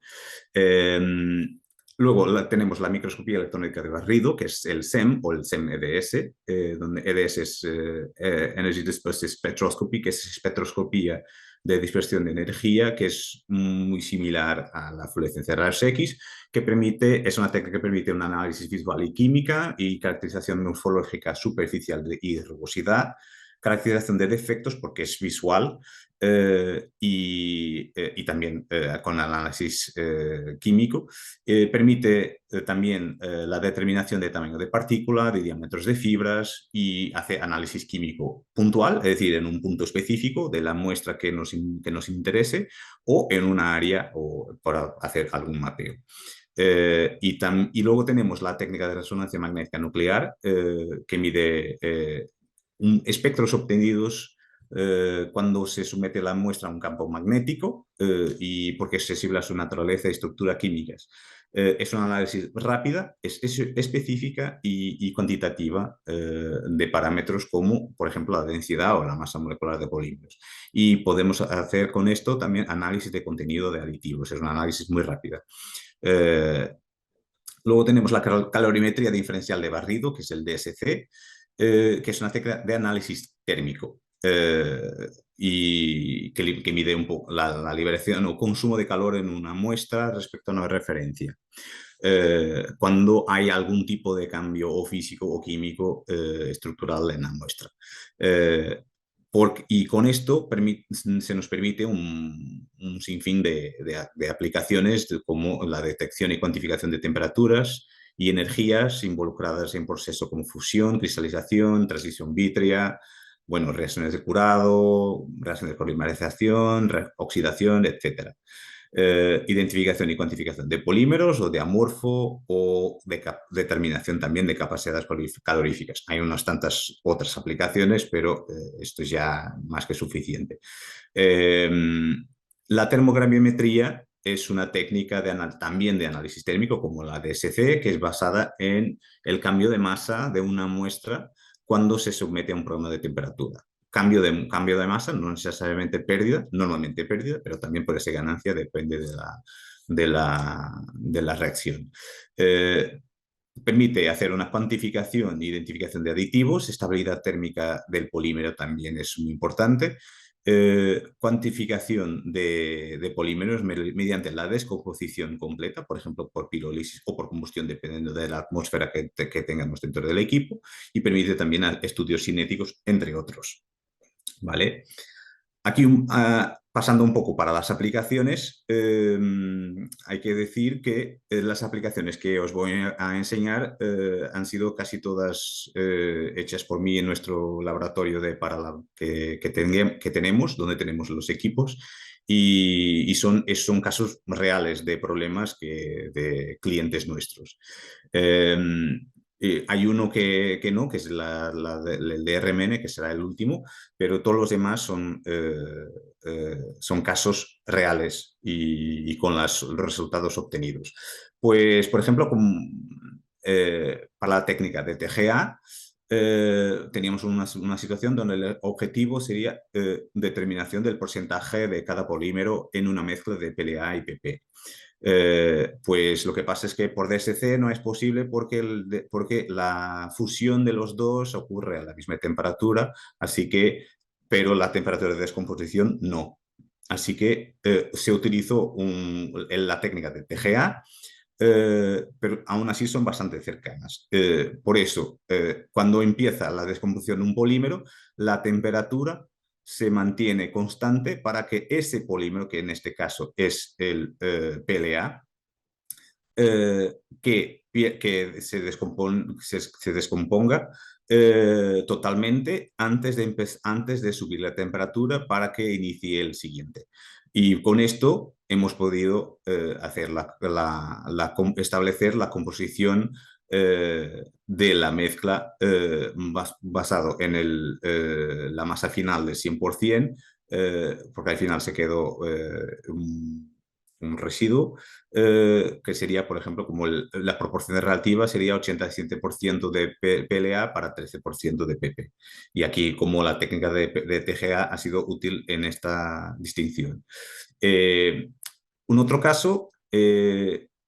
Luego tenemos la microscopía electrónica de barrido, que es el SEM o el SEM-EDS, donde EDS es Energy Dispersive Spectroscopy, que es espectroscopía de dispersión de energía, que es muy similar a la fluorescencia de rayos X, es una técnica que permite un análisis visual y química y caracterización morfológica superficial y de rugosidad, caracterización de defectos porque es visual, y también con análisis químico. Permite también la determinación de tamaño de partícula, de diámetros de fibras, y hace análisis químico puntual, es decir, en un punto específico de la muestra que nos interese, o en una área, o para hacer algún mapeo. Y luego tenemos la técnica de resonancia magnética nuclear, que mide espectros obtenidos cuando se somete la muestra a un campo magnético y porque es sensible a su naturaleza y estructura químicas. Es un análisis rápida, es específica y cuantitativa de parámetros como, por ejemplo, la densidad o la masa molecular de polímeros. Y podemos hacer con esto también análisis de contenido de aditivos. Es un análisis muy rápida. Luego tenemos la calorimetría diferencial de barrido, que es el DSC, que es una técnica de análisis térmico y que mide un poco la liberación o consumo de calor en una muestra respecto a una referencia. Cuando hay algún tipo de cambio o físico o químico estructural en la muestra. Y con esto se nos permite un sinfín de aplicaciones como la detección y cuantificación de temperaturas y energías involucradas en procesos como fusión, cristalización, transición vítrea, bueno, reacciones de curado, reacciones de polimerización, oxidación, etc. Identificación y cuantificación de polímeros o de amorfo o de determinación también de capacidades caloríficas. Hay unas tantas otras aplicaciones, pero esto es ya más que suficiente. La termograviometría es una técnica también de análisis térmico como la DSC, que es basada en el cambio de masa de una muestra cuando se somete a un problema de temperatura. Cambio de masa, no necesariamente pérdida, normalmente pérdida, pero también puede ser ganancia, depende de la reacción. Permite hacer una cuantificación e identificación de aditivos, estabilidad térmica del polímero también es muy importante, cuantificación de polímeros mediante la descomposición completa, por ejemplo, por pirólisis o por combustión, dependiendo de la atmósfera que tengamos dentro del equipo, y permite también estudios cinéticos, entre otros. ¿Vale? Aquí, pasando un poco para las aplicaciones, hay que decir que las aplicaciones que os voy a enseñar han sido casi todas hechas por mí en nuestro laboratorio de Paralab que tenemos, donde tenemos los equipos, y son casos reales de problemas de clientes nuestros. Hay uno que no, que es el de RMN, que será el último, pero todos los demás son casos reales y con los resultados obtenidos. Pues, por ejemplo, para la técnica de TGA, teníamos una situación donde el objetivo sería determinación del porcentaje de cada polímero en una mezcla de PLA y PP. Pues lo que pasa es que por DSC no es posible porque la fusión de los dos ocurre a la misma temperatura, pero la temperatura de descomposición no. Así que se utilizó la técnica de TGA, pero aún así son bastante cercanas. Por eso, cuando empieza la descomposición de un polímero, la temperatura se mantiene constante para que ese polímero, que en este caso es el PLA, que se descomponga totalmente antes de subir la temperatura para que inicie el siguiente. Y con esto hemos podido establecer la composición de la mezcla basado en la masa final del 100%, porque al final se quedó un residuo, que sería, por ejemplo, como la proporción relativa sería 87% de PLA para 13% de PP. Y aquí, como la técnica de TGA ha sido útil en esta distinción. Un otro caso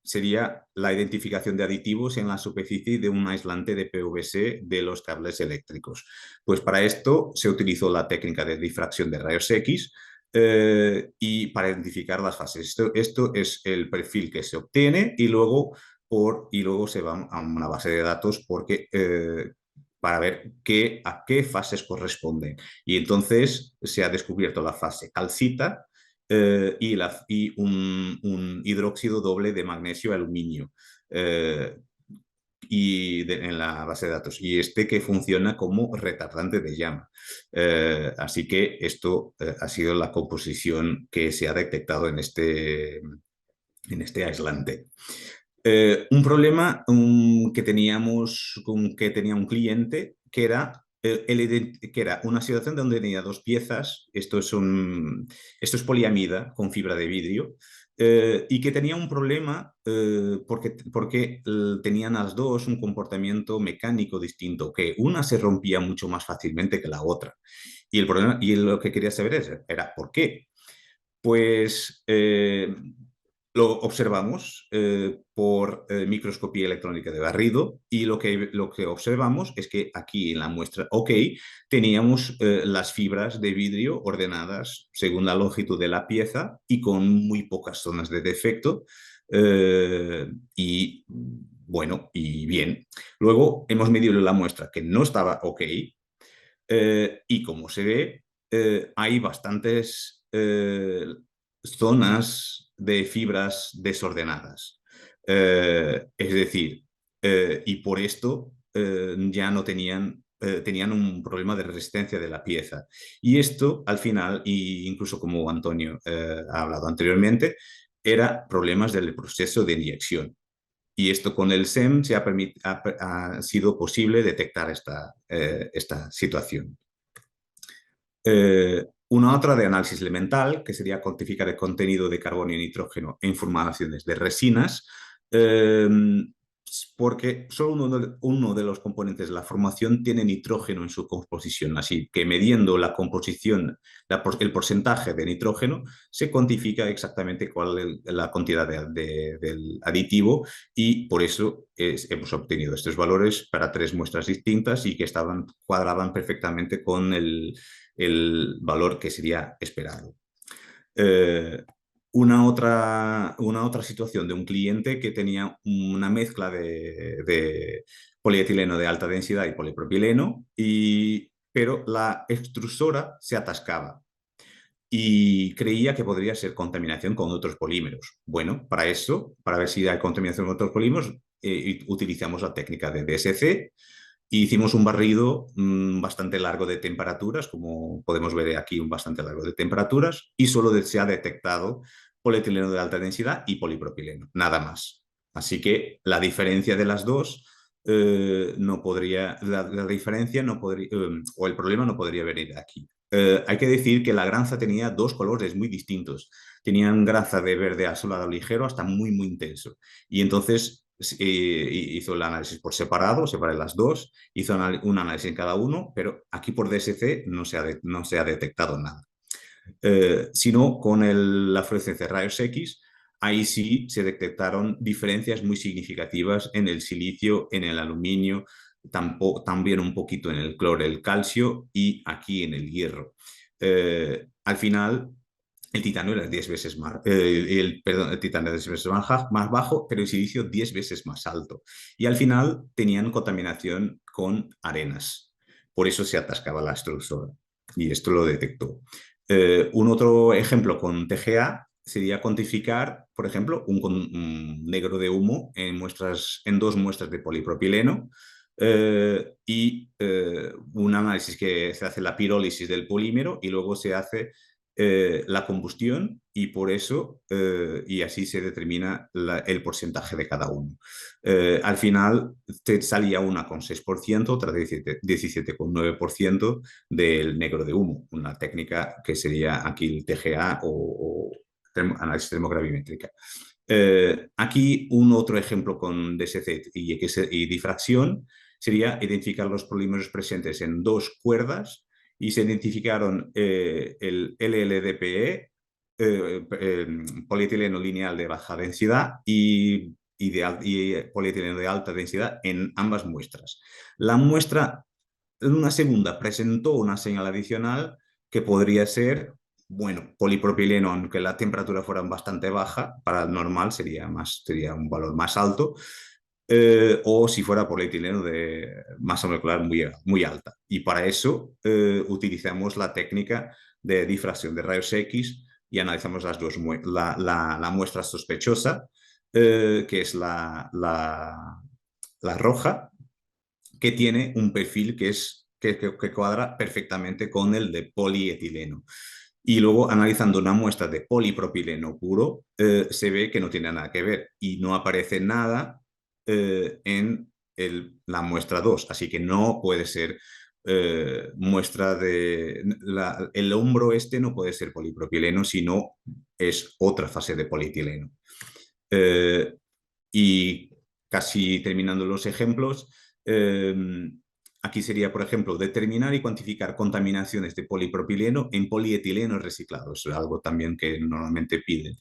sería la identificación de aditivos en la superficie de un aislante de PVC de los cables eléctricos. Pues para esto se utilizó la técnica de difracción de rayos X y para identificar las fases. Esto es el perfil que se obtiene y luego se va a una base de datos para ver a qué fases corresponden. Y entonces se ha descubierto la fase calcita y un hidróxido doble de magnesio y aluminio en la base de datos, y que funciona como retardante de llama. Así que esto ha sido la composición que se ha detectado en este aislante. Un problema que tenía un cliente que era que era una situación donde tenía dos piezas, esto es poliamida con fibra de vidrio, y que tenía un problema porque tenían las dos un comportamiento mecánico distinto, que una se rompía mucho más fácilmente que la otra. Y el problema, y lo que quería saber era ¿por qué? Pues lo observamos por microscopía electrónica de barrido y lo que observamos es que aquí en la muestra OK teníamos las fibras de vidrio ordenadas según la longitud de la pieza y con muy pocas zonas de defecto. Y bueno, y bien. Luego hemos medido la muestra que no estaba OK y como se ve, hay bastantes zonas de fibras desordenadas. Es decir, y por esto ya no tenían un problema de resistencia de la pieza. Y esto, al final, y incluso como Antonio ha hablado anteriormente, era problemas del proceso de inyección. Y esto con el SEM ha sido posible detectar esta situación. Una otra de análisis elemental, que sería cuantificar el contenido de carbono y nitrógeno en formulaciones de resinas, porque solo uno de los componentes de la formación tiene nitrógeno en su composición. Así que midiendo la composición, el porcentaje de nitrógeno, se cuantifica exactamente cuál es la cantidad del aditivo y por eso hemos obtenido estos valores para 3 muestras distintas y que cuadraban perfectamente con el valor que sería esperado. Una otra situación de un cliente que tenía una mezcla de polietileno de alta densidad y polipropileno, pero la extrusora se atascaba y creía que podría ser contaminación con otros polímeros. Bueno, para eso, para ver si hay contaminación con otros polímeros, utilizamos la técnica de DSC. Y hicimos un barrido bastante largo de temperaturas, como podemos ver aquí, un bastante largo de temperaturas, y solo se ha detectado polietileno de alta densidad y polipropileno, nada más. Así que la diferencia de las dos no podría, la diferencia no podría, o el problema no podría venir aquí. Hay que decir que la granza tenía 2 colores muy distintos. Tenían granza de verde azulado ligero hasta muy, muy intenso. Y entonces hizo el análisis por separado, separé las dos, hizo un análisis en cada uno, pero aquí por DSC no se ha detectado nada. Sino con la fluorescencia de rayos X, ahí sí se detectaron diferencias muy significativas en el silicio, en el aluminio, también un poquito en el cloro, el calcio y aquí en el hierro. Al final, el titanio era 10 veces más, perdón, el titanio era 10 veces más bajo, pero el silicio 10 veces más alto. Y al final tenían contaminación con arenas. Por eso se atascaba la extrusora. Y esto lo detectó. Un otro ejemplo con TGA sería cuantificar, por ejemplo, un negro de humo en 2 muestras de polipropileno y un análisis que se hace la pirólisis del polímero y luego se hace la combustión y por eso, y así se determina el porcentaje de cada uno. Al final te salía una con 6%, otra 17,9% del negro de humo, una técnica que sería aquí el TGA o análisis termogravimétrica. Aquí un otro ejemplo con DSC y difracción sería identificar los polímeros presentes en 2 cuerdas y se identificaron el LLDPE, polietileno lineal de baja densidad y polietileno de alta densidad en ambas muestras. La muestra, una segunda, presentó una señal adicional que podría ser, bueno, polipropileno, aunque la temperatura fuera bastante baja, para el normal sería un valor más alto, o si fuera polietileno de masa molecular muy, muy alta. Y para eso utilizamos la técnica de difracción de rayos X y analizamos la muestra sospechosa, que es la roja, que tiene un perfil que cuadra perfectamente con el de polietileno. Y luego, analizando una muestra de polipropileno puro, se ve que no tiene nada que ver y no aparece nada en la muestra 2. Así que no puede ser muestra el hombro este no puede ser polipropileno, sino es otra fase de polietileno. Y casi terminando los ejemplos, aquí sería, por ejemplo, determinar y cuantificar contaminaciones de polipropileno en polietileno reciclado. Eso es algo también que normalmente piden.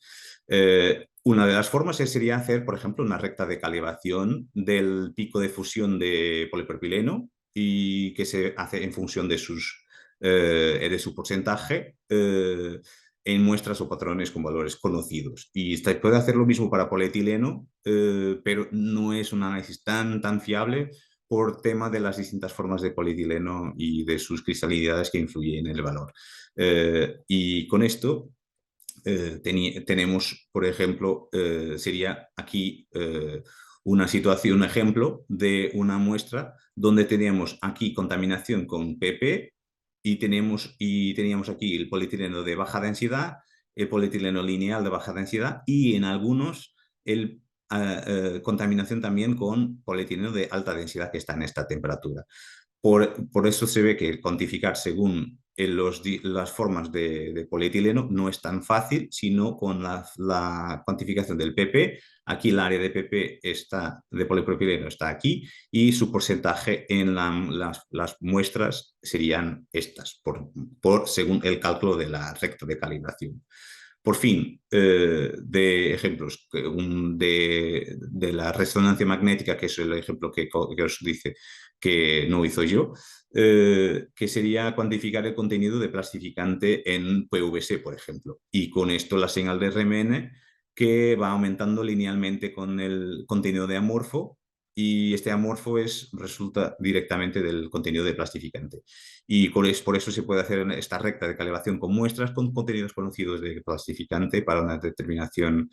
Una de las formas sería hacer, por ejemplo, una recta de calibración del pico de fusión de polipropileno y que se hace en función de su porcentaje en muestras o patrones con valores conocidos. Y puede hacer lo mismo para polietileno, pero no es un análisis tan fiable por tema de las distintas formas de polietileno y de sus cristalinidades que influyen en el valor. Y con esto tenemos, por ejemplo, sería aquí una situación, un ejemplo de una muestra donde teníamos aquí contaminación con PP y teníamos aquí el polietileno de baja densidad, el polietileno lineal de baja densidad y en algunos contaminación también con polietileno de alta densidad que está en esta temperatura. Por eso se ve que cuantificar según las formas de polietileno no es tan fácil, sino con la cuantificación del PP. Aquí el área de PP de polipropileno está aquí y su porcentaje en las muestras serían estas, según el cálculo de la recta de calibración. Por fin, de ejemplos de la resonancia magnética, que es el ejemplo que os dice que no hizo yo, que sería cuantificar el contenido de plastificante en PVC, por ejemplo. Y con esto la señal de RMN que va aumentando linealmente con el contenido de amorfo y este amorfo resulta directamente del contenido de plastificante. Y por eso se puede hacer esta recta de calibración con muestras con contenidos conocidos de plastificante para una determinación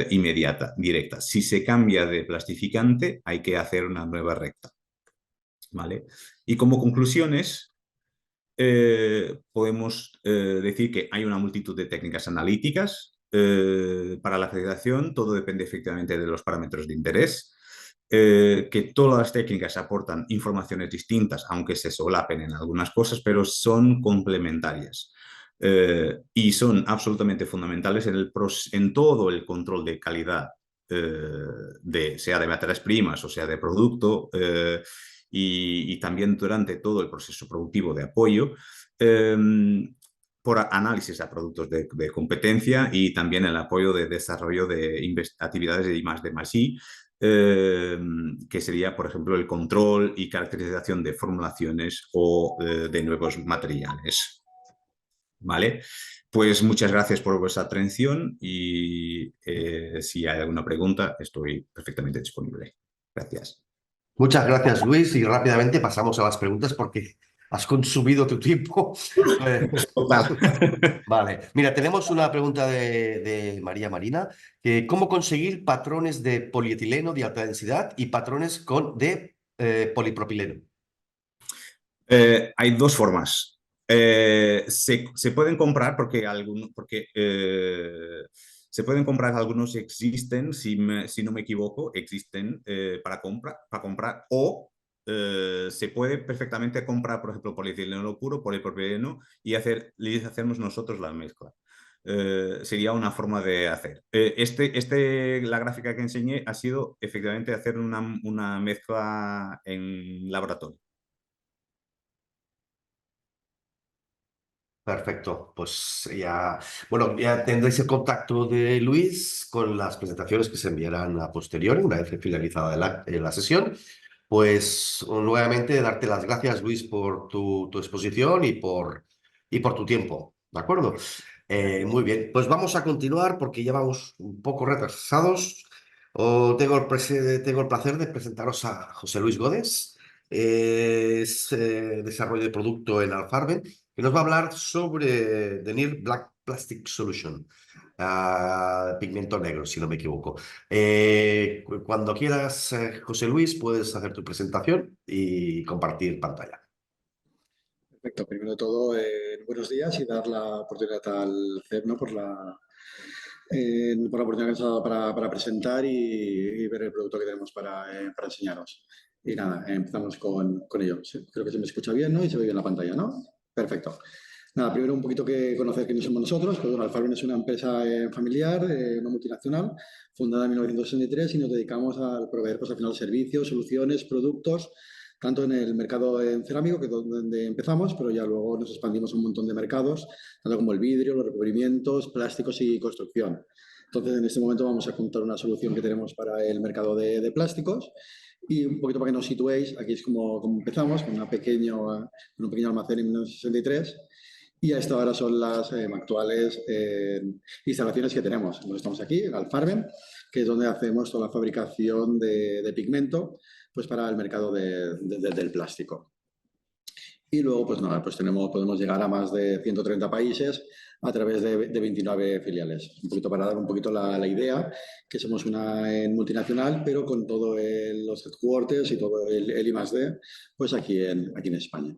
inmediata, directa. Si se cambia de plastificante, hay que hacer una nueva recta. ¿Vale? Y como conclusiones, podemos decir que hay una multitud de técnicas analíticas para la acreditación. Todo depende efectivamente de los parámetros de interés. Que todas las técnicas aportan informaciones distintas, aunque se solapen en algunas cosas, pero son complementarias. Y son absolutamente fundamentales en todo el control de calidad, sea de materias primas o sea de producto, y también durante todo el proceso productivo de apoyo, por análisis a productos de competencia y también el apoyo de desarrollo de actividades de I+D+I, que sería, por ejemplo, el control y caracterización de formulaciones o de nuevos materiales. ¿Vale? Pues muchas gracias por vuestra atención y si hay alguna pregunta estoy perfectamente disponible. Gracias. Muchas gracias, Luis, y rápidamente pasamos a las preguntas porque has consumido tu tiempo. Total. Vale, mira, tenemos una pregunta de María Marina, que ¿cómo conseguir patrones de polietileno de alta densidad y patrones de polipropileno? Hay dos formas. Se pueden comprar porque se pueden comprar, algunos existen, si no me equivoco, existen para comprar, o se puede perfectamente comprar, por ejemplo, polietileno puro, polipropileno y hacemos nosotros la mezcla. Sería una forma de hacer. La gráfica que enseñé ha sido efectivamente hacer una mezcla en laboratorio. Perfecto, pues ya, bueno, ya tendréis el contacto de Luis con las presentaciones que se enviarán a posteriori, una vez finalizada la sesión. Pues nuevamente darte las gracias, Luis, por tu exposición y por tu tiempo, ¿de acuerdo? Muy bien, pues vamos a continuar porque ya vamos un poco retrasados. Tengo el placer de presentaros a José Luis Godes, es desarrollo de producto en Alfarben, que nos va a hablar sobre The Near Black Plastic Solution, pigmento negro, si no me equivoco. Cuando quieras, José Luis, puedes hacer tu presentación y compartir pantalla. Perfecto. Primero de todo, buenos días y dar la oportunidad al CEP, ¿no? por la oportunidad que nos ha dado para presentar y ver el producto que tenemos para enseñaros. Y nada, empezamos con ello. Sí, creo que se me escucha bien, ¿no? Y se ve bien la pantalla, ¿no? Perfecto. Nada, primero un poquito que conocer quiénes somos nosotros. Pues bueno, Alfarben es una empresa familiar, una multinacional, fundada en 1963 y nos dedicamos a proveer, pues al final, servicios, soluciones, productos, tanto en el mercado en cerámico, que es donde empezamos, pero ya luego nos expandimos a un montón de mercados, tanto como el vidrio, los recubrimientos, plásticos y construcción. Entonces, en este momento vamos a contar una solución que tenemos para el mercado de plásticos. Y un poquito para que nos situéis, aquí es como empezamos, con un pequeño almacén en 1963. Y a esta hora son las actuales instalaciones que tenemos. Bueno, estamos aquí, en Alfarben, que es donde hacemos toda la fabricación de pigmento, pues para el mercado del plástico. Y luego, pues nada, pues podemos llegar a más de 130 países a través de 29 filiales. Un poquito para dar un poquito la idea, que somos una multinacional, pero con todos los headquarters y todo el I+D, pues aquí en España.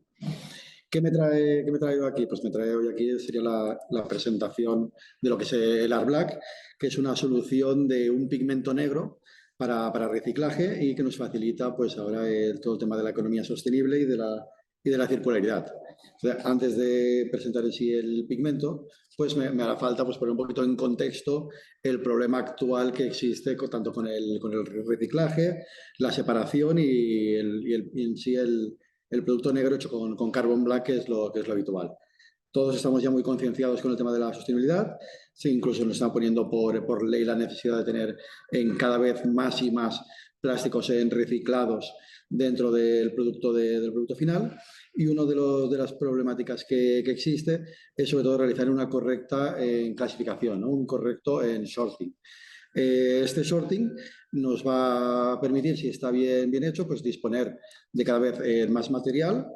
¿Qué me trae aquí? Pues me trae hoy aquí, sería la presentación de lo que es el Art Black, que es una solución de un pigmento negro para reciclaje y que nos facilita pues ahora todo el tema de la economía sostenible y de la circularidad. O sea, antes de presentar en sí el pigmento, pues me hará falta pues, poner un poquito en contexto el problema actual que existe tanto con el reciclaje, la separación y en sí el producto negro hecho con carbon black, que es lo habitual. Todos estamos ya muy concienciados con el tema de la sostenibilidad. Sí, incluso nos están poniendo por ley la necesidad de tener en cada vez más y más plásticos reciclados dentro del producto final. Y una de las problemáticas que existe es sobre todo realizar una correcta clasificación, ¿no? Un correcto sorting. Este sorting nos va a permitir, si está bien hecho, pues disponer de cada vez más material,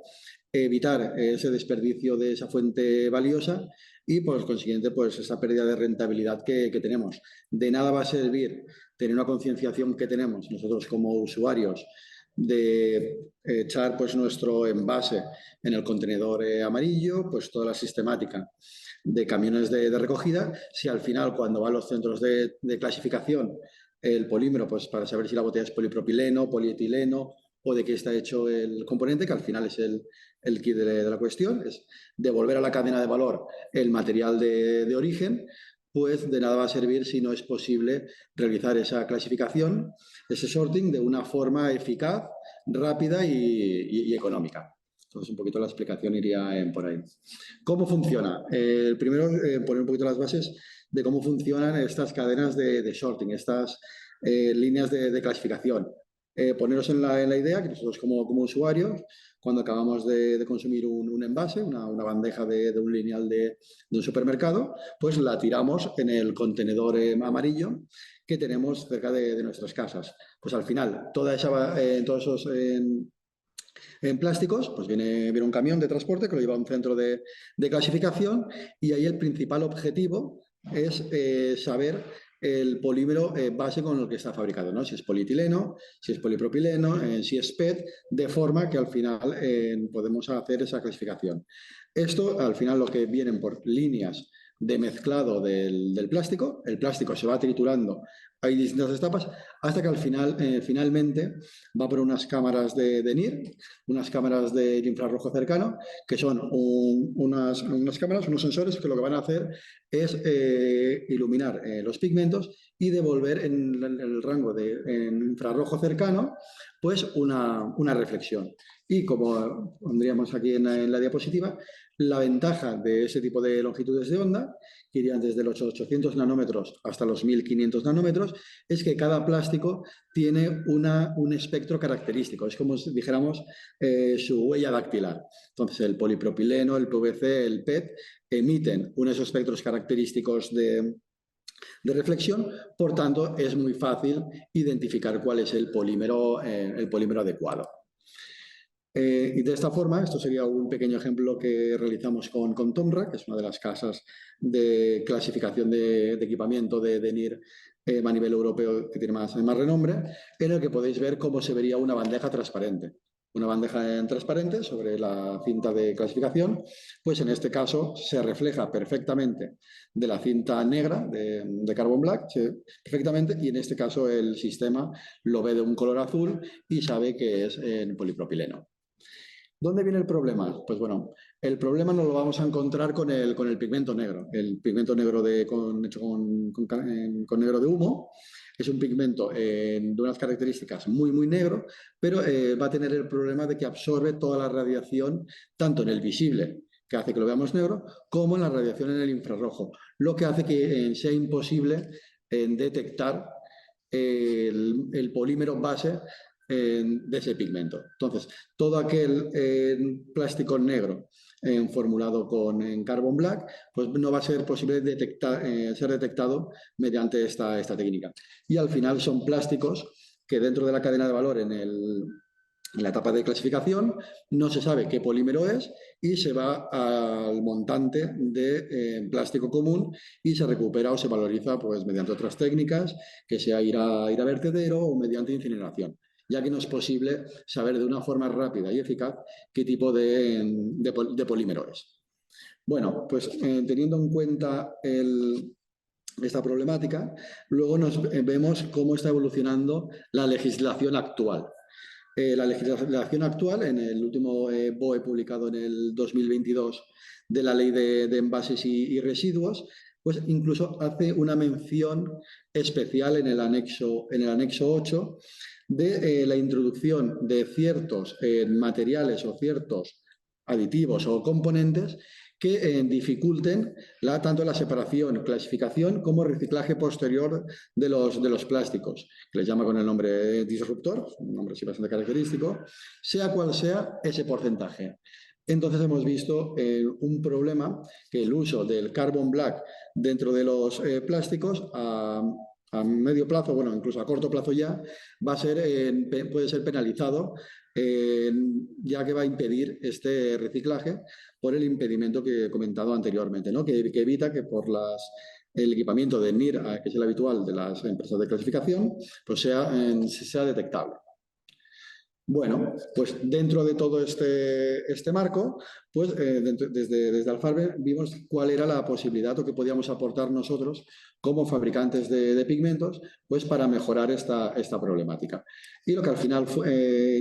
evitar ese desperdicio de esa fuente valiosa y, por consiguiente, pues esa pérdida de rentabilidad que tenemos. De nada va a servir tener una concienciación que tenemos nosotros como usuarios de echar pues nuestro envase en el contenedor amarillo, pues toda la sistemática de camiones de recogida, si al final cuando va a los centros de clasificación el polímero, pues para saber si la botella es polipropileno, polietileno o de qué está hecho el componente, que al final es el kit de la cuestión, es devolver a la cadena de valor el material de origen, pues de nada va a servir si no es posible realizar esa clasificación, ese sorting de una forma eficaz, rápida y económica. Entonces, un poquito la explicación iría por ahí. ¿Cómo funciona? Primero, poner un poquito las bases de cómo funcionan estas cadenas de sorting, estas líneas de clasificación. Poneros en la idea que nosotros como usuarios, cuando acabamos de consumir un envase, una bandeja de un lineal de un supermercado, pues la tiramos en el contenedor amarillo que tenemos cerca de nuestras casas. Pues al final, todos esos en plásticos, pues viene un camión de transporte que lo lleva a un centro de clasificación y ahí el principal objetivo es saber el polímero base con el que está fabricado, ¿no? Si es polietileno, si es polipropileno, si es PET, de forma que al final podemos hacer esa clasificación. Esto, al final, lo que vienen por líneas de mezclado del plástico, el plástico se va triturando, hay distintas etapas, hasta que al final, finalmente, va por unas cámaras de NIR, unas cámaras de infrarrojo cercano, que son unas cámaras, unos sensores que lo que van a hacer es iluminar los pigmentos y devolver en el rango en infrarrojo cercano, pues una reflexión. Y como pondríamos aquí en la diapositiva, la ventaja de ese tipo de longitudes de onda, que irían desde los 800 nanómetros hasta los 1500 nanómetros, es que cada plástico tiene un espectro característico. Es como si dijéramos su huella dactilar. Entonces, el polipropileno, el PVC, el PET emiten unos espectros característicos de reflexión, por tanto, es muy fácil identificar cuál es el polímero adecuado. Y de esta forma, esto sería un pequeño ejemplo que realizamos con Tomra, que es una de las casas de clasificación de equipamiento de NIR a nivel europeo que tiene más renombre, en el que podéis ver cómo se vería una bandeja transparente. una bandeja transparente sobre la cinta de clasificación, pues en este caso se refleja perfectamente de la cinta negra de Carbon Black, perfectamente, y en este caso el sistema lo ve de un color azul y sabe que es en polipropileno. ¿Dónde viene el problema? Pues bueno, el problema nos lo vamos a encontrar con el pigmento negro. El pigmento negro hecho con negro de humo es un pigmento de unas características muy negro, pero va a tener el problema de que absorbe toda la radiación, tanto en el visible, que hace que lo veamos negro, como en la radiación en el infrarrojo, lo que hace que sea imposible detectar el polímero base de ese pigmento. Entonces, todo aquel plástico negro formulado en Carbon Black, pues no va a ser posible ser detectado mediante esta técnica. Y al final son plásticos que dentro de la cadena de valor en la etapa de clasificación no se sabe qué polímero es y se va al montante de plástico común y se recupera o se valoriza pues, mediante otras técnicas, que sea ir a vertedero o mediante incineración, ya que no es posible saber de una forma rápida y eficaz qué tipo de polímero es. Bueno, pues teniendo en cuenta esta problemática, luego vemos cómo está evolucionando la legislación actual. La legislación actual, en el último BOE publicado en el 2022 de la Ley de Envases y Residuos, pues incluso hace una mención especial en el anexo 8 de la introducción de ciertos materiales o ciertos aditivos o componentes que dificulten tanto la separación, clasificación como reciclaje posterior de los plásticos, que les llama con el nombre disruptor, un nombre así bastante característico, sea cual sea ese porcentaje. Entonces hemos visto un problema, que el uso del Carbon Black dentro de los plásticos a medio plazo, bueno, incluso a corto plazo ya, puede ser penalizado, ya que va a impedir este reciclaje por el impedimento que he comentado anteriormente, ¿no? que evita que por el equipamiento de NIR, que es el habitual de las empresas de clasificación, pues sea detectable. Bueno, pues dentro de todo este marco, pues desde Alfarbe vimos cuál era la posibilidad o que podíamos aportar nosotros como fabricantes de pigmentos, pues para mejorar esta problemática. Y lo que al final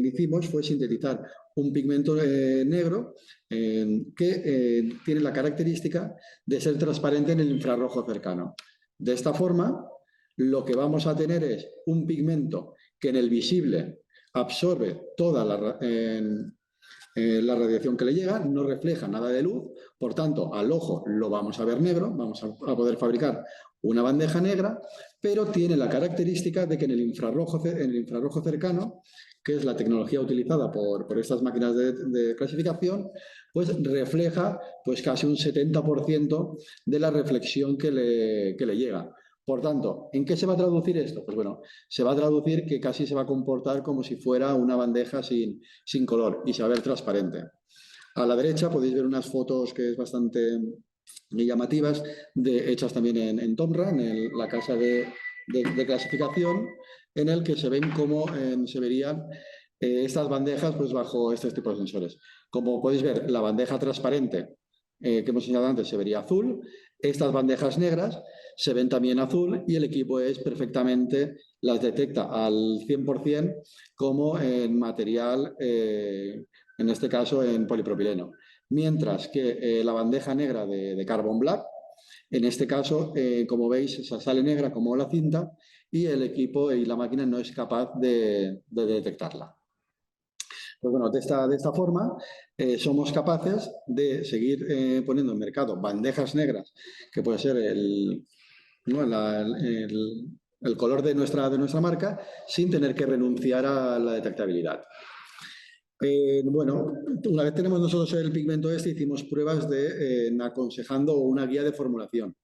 hicimos fue sintetizar un pigmento negro que tiene la característica de ser transparente en el infrarrojo cercano. De esta forma, lo que vamos a tener es un pigmento que en el visible absorbe toda la radiación que le llega, no refleja nada de luz, por tanto, al ojo lo vamos a ver negro, vamos a poder fabricar una bandeja negra, pero tiene la característica de que en el infrarrojo cercano, que es la tecnología utilizada por estas máquinas de clasificación, pues refleja pues casi un 70% de la reflexión que le llega. Por tanto, ¿en qué se va a traducir esto? Pues bueno, se va a traducir que casi se va a comportar como si fuera una bandeja sin color y se va a ver transparente. A la derecha podéis ver unas fotos que es bastante llamativas, hechas también en Tomra, en la casa de clasificación, en el que se ven cómo se verían estas bandejas pues, bajo este tipo de sensores. Como podéis ver, la bandeja transparente que hemos señalado antes se vería azul. Estas bandejas negras se ven también azul y el equipo las detecta al 100% como en material, en este caso en polipropileno. Mientras que la bandeja negra de Carbon Black, en este caso, como veis, sale negra como la cinta y el equipo y la máquina no es capaz de detectarla. Pues bueno, de esta forma somos capaces de seguir poniendo en mercado bandejas negras, que puede ser el color de nuestra marca, sin tener que renunciar a la detectabilidad. Bueno, una vez tenemos nosotros el pigmento hicimos pruebas aconsejando una guía de formulación.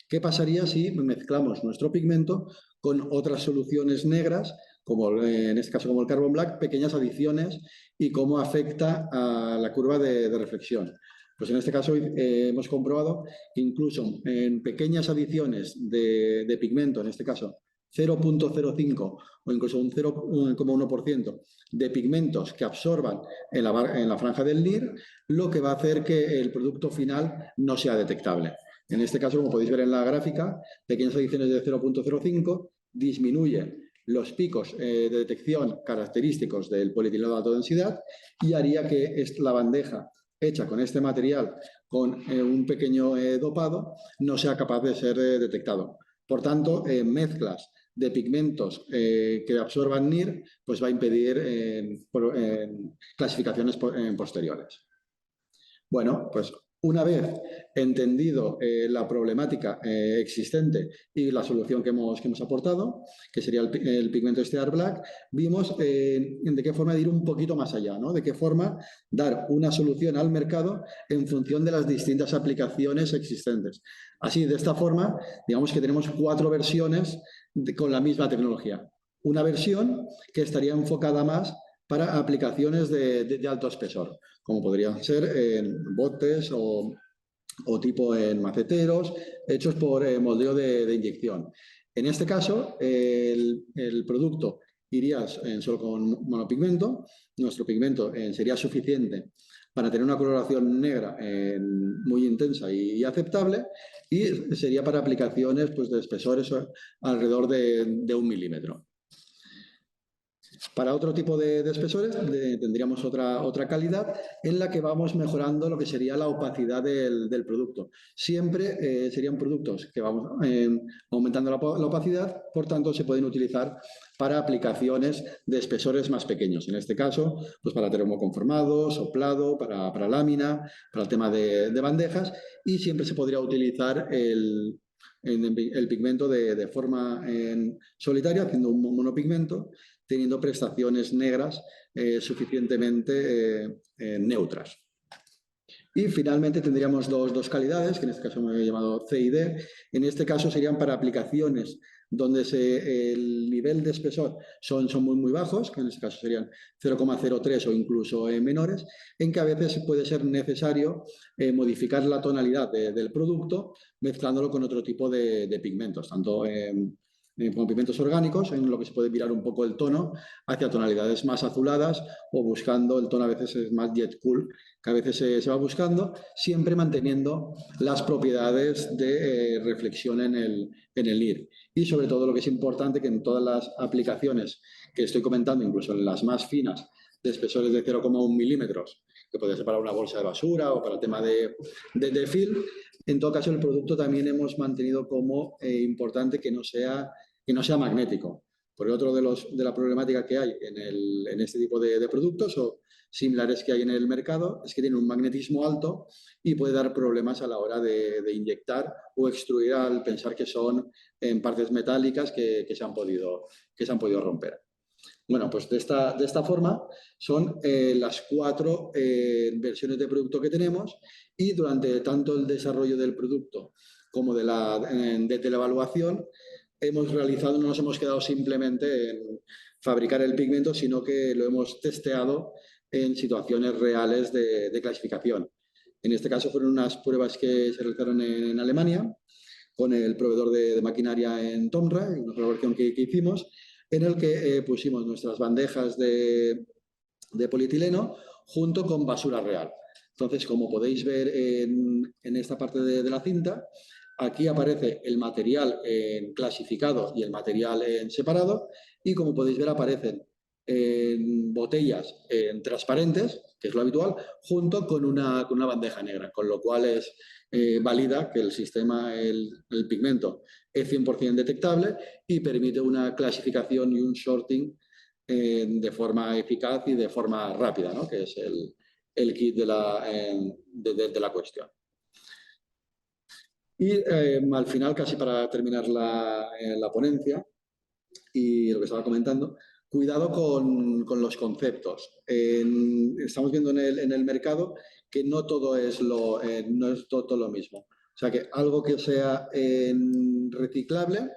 ¿Qué pasaría si mezclamos nuestro pigmento con otras soluciones negras, como en este caso como el Carbon Black, pequeñas adiciones y cómo afecta a la curva de reflexión? Pues en este caso hemos comprobado que incluso en pequeñas adiciones de pigmento, en este caso 0,05 o incluso un 0,1% de pigmentos que absorban en la franja del NIR, lo que va a hacer que el producto final no sea detectable. En este caso, como podéis ver en la gráfica, pequeñas adiciones de 0,05 disminuye los picos de detección característicos del polietileno de alta densidad y haría que la bandeja hecha con este material con un pequeño dopado no sea capaz de ser detectado. Por tanto, mezclas de pigmentos que absorban NIR, pues va a impedir clasificaciones posteriores. Bueno, pues una vez entendido la problemática existente y la solución que hemos aportado, que sería el pigmento Stear Black, vimos de qué forma ir un poquito más allá, ¿no? De qué forma dar una solución al mercado en función de las distintas aplicaciones existentes. Así, de esta forma, digamos que tenemos 4 versiones con la misma tecnología. Una versión que estaría enfocada más para aplicaciones de alto espesor, como podrían ser en botes o tipo en maceteros, hechos por moldeo de inyección. En este caso, el producto iría solo con monopigmento. Nuestro pigmento sería suficiente para tener una coloración negra muy intensa y aceptable, y sería para aplicaciones pues, de espesores alrededor de 1 milímetro. Para otro tipo de espesores tendríamos otra calidad en la que vamos mejorando lo que sería la opacidad del producto. Siempre serían productos que vamos aumentando la opacidad, por tanto se pueden utilizar para aplicaciones de espesores más pequeños. En este caso, pues para termoconformado, soplado, para lámina, para el tema de bandejas, y siempre se podría utilizar el pigmento de forma solitaria, haciendo un monopigmento, teniendo prestaciones negras suficientemente neutras. Y finalmente tendríamos dos calidades, que en este caso me he llamado C y D. En este caso serían para aplicaciones donde el nivel de espesor son muy bajos, que en este caso serían 0,03 o incluso menores, en que a veces puede ser necesario modificar la tonalidad del producto mezclándolo con otro tipo de pigmentos, tanto con pigmentos orgánicos, en lo que se puede virar un poco el tono hacia tonalidades más azuladas, o buscando el tono a veces es más jet cool, que a veces se va buscando, siempre manteniendo las propiedades de reflexión en el NIR. Y sobre todo lo que es importante, que en todas las aplicaciones que estoy comentando, incluso en las más finas, de espesores de 0,1 milímetros, que puede ser para una bolsa de basura o para el tema de film, en todo caso el producto también hemos mantenido como importante que no sea magnético. Porque otro de la problemática que hay en este tipo de productos o similares que hay en el mercado es que tiene un magnetismo alto y puede dar problemas a la hora de inyectar o extruir al pensar que son en partes metálicas que se han podido romper. Bueno, pues de esta forma son las 4 versiones de producto que tenemos, y durante tanto el desarrollo del producto como de la evaluación hemos realizado, no nos hemos quedado simplemente en fabricar el pigmento, sino que lo hemos testeado en situaciones reales de clasificación. En este caso fueron unas pruebas que se realizaron en Alemania con el proveedor de maquinaria en Tomra, una colaboración que hicimos, en el que pusimos nuestras bandejas de polietileno junto con basura real. Entonces, como podéis ver en esta parte de la cinta, aquí aparece el material clasificado y el material separado, y como podéis ver aparecen botellas transparentes, que es lo habitual, junto con una bandeja negra, con lo cual valida que el sistema, el pigmento, es 100% detectable y permite una clasificación y un sorting de forma eficaz y de forma rápida, ¿no? Que es el kit de la cuestión. Y al final, casi para terminar la ponencia y lo que estaba comentando, cuidado con los conceptos. Estamos viendo en el mercado que no todo es lo mismo. O sea, que algo que sea reciclable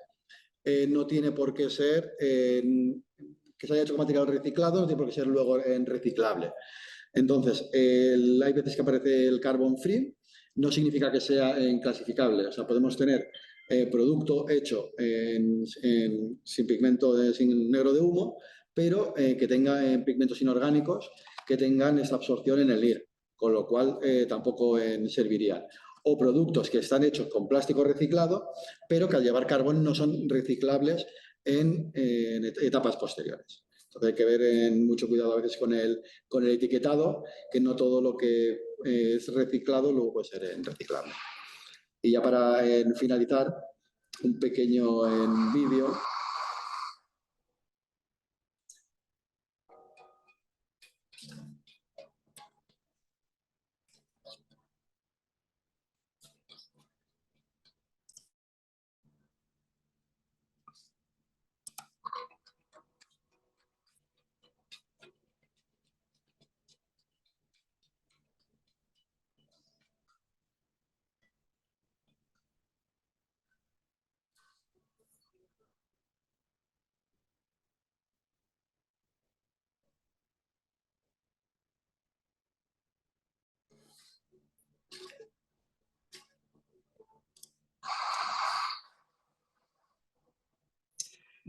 no tiene por qué ser que se haya hecho con material reciclado, no tiene por qué ser luego reciclable. Entonces, hay veces que aparece el carbon free, no significa que sea inclasificable. O sea, podemos tener producto hecho sin pigmento, sin negro de humo, pero que tenga pigmentos inorgánicos que tengan esa absorción en el NIR, con lo cual tampoco servirían. O productos que están hechos con plástico reciclado, pero que al llevar carbón no son reciclables en etapas posteriores. Entonces hay que ver mucho cuidado a veces con el etiquetado, que no todo lo que es reciclado luego puede ser reciclable. Y ya para finalizar, un pequeño vídeo.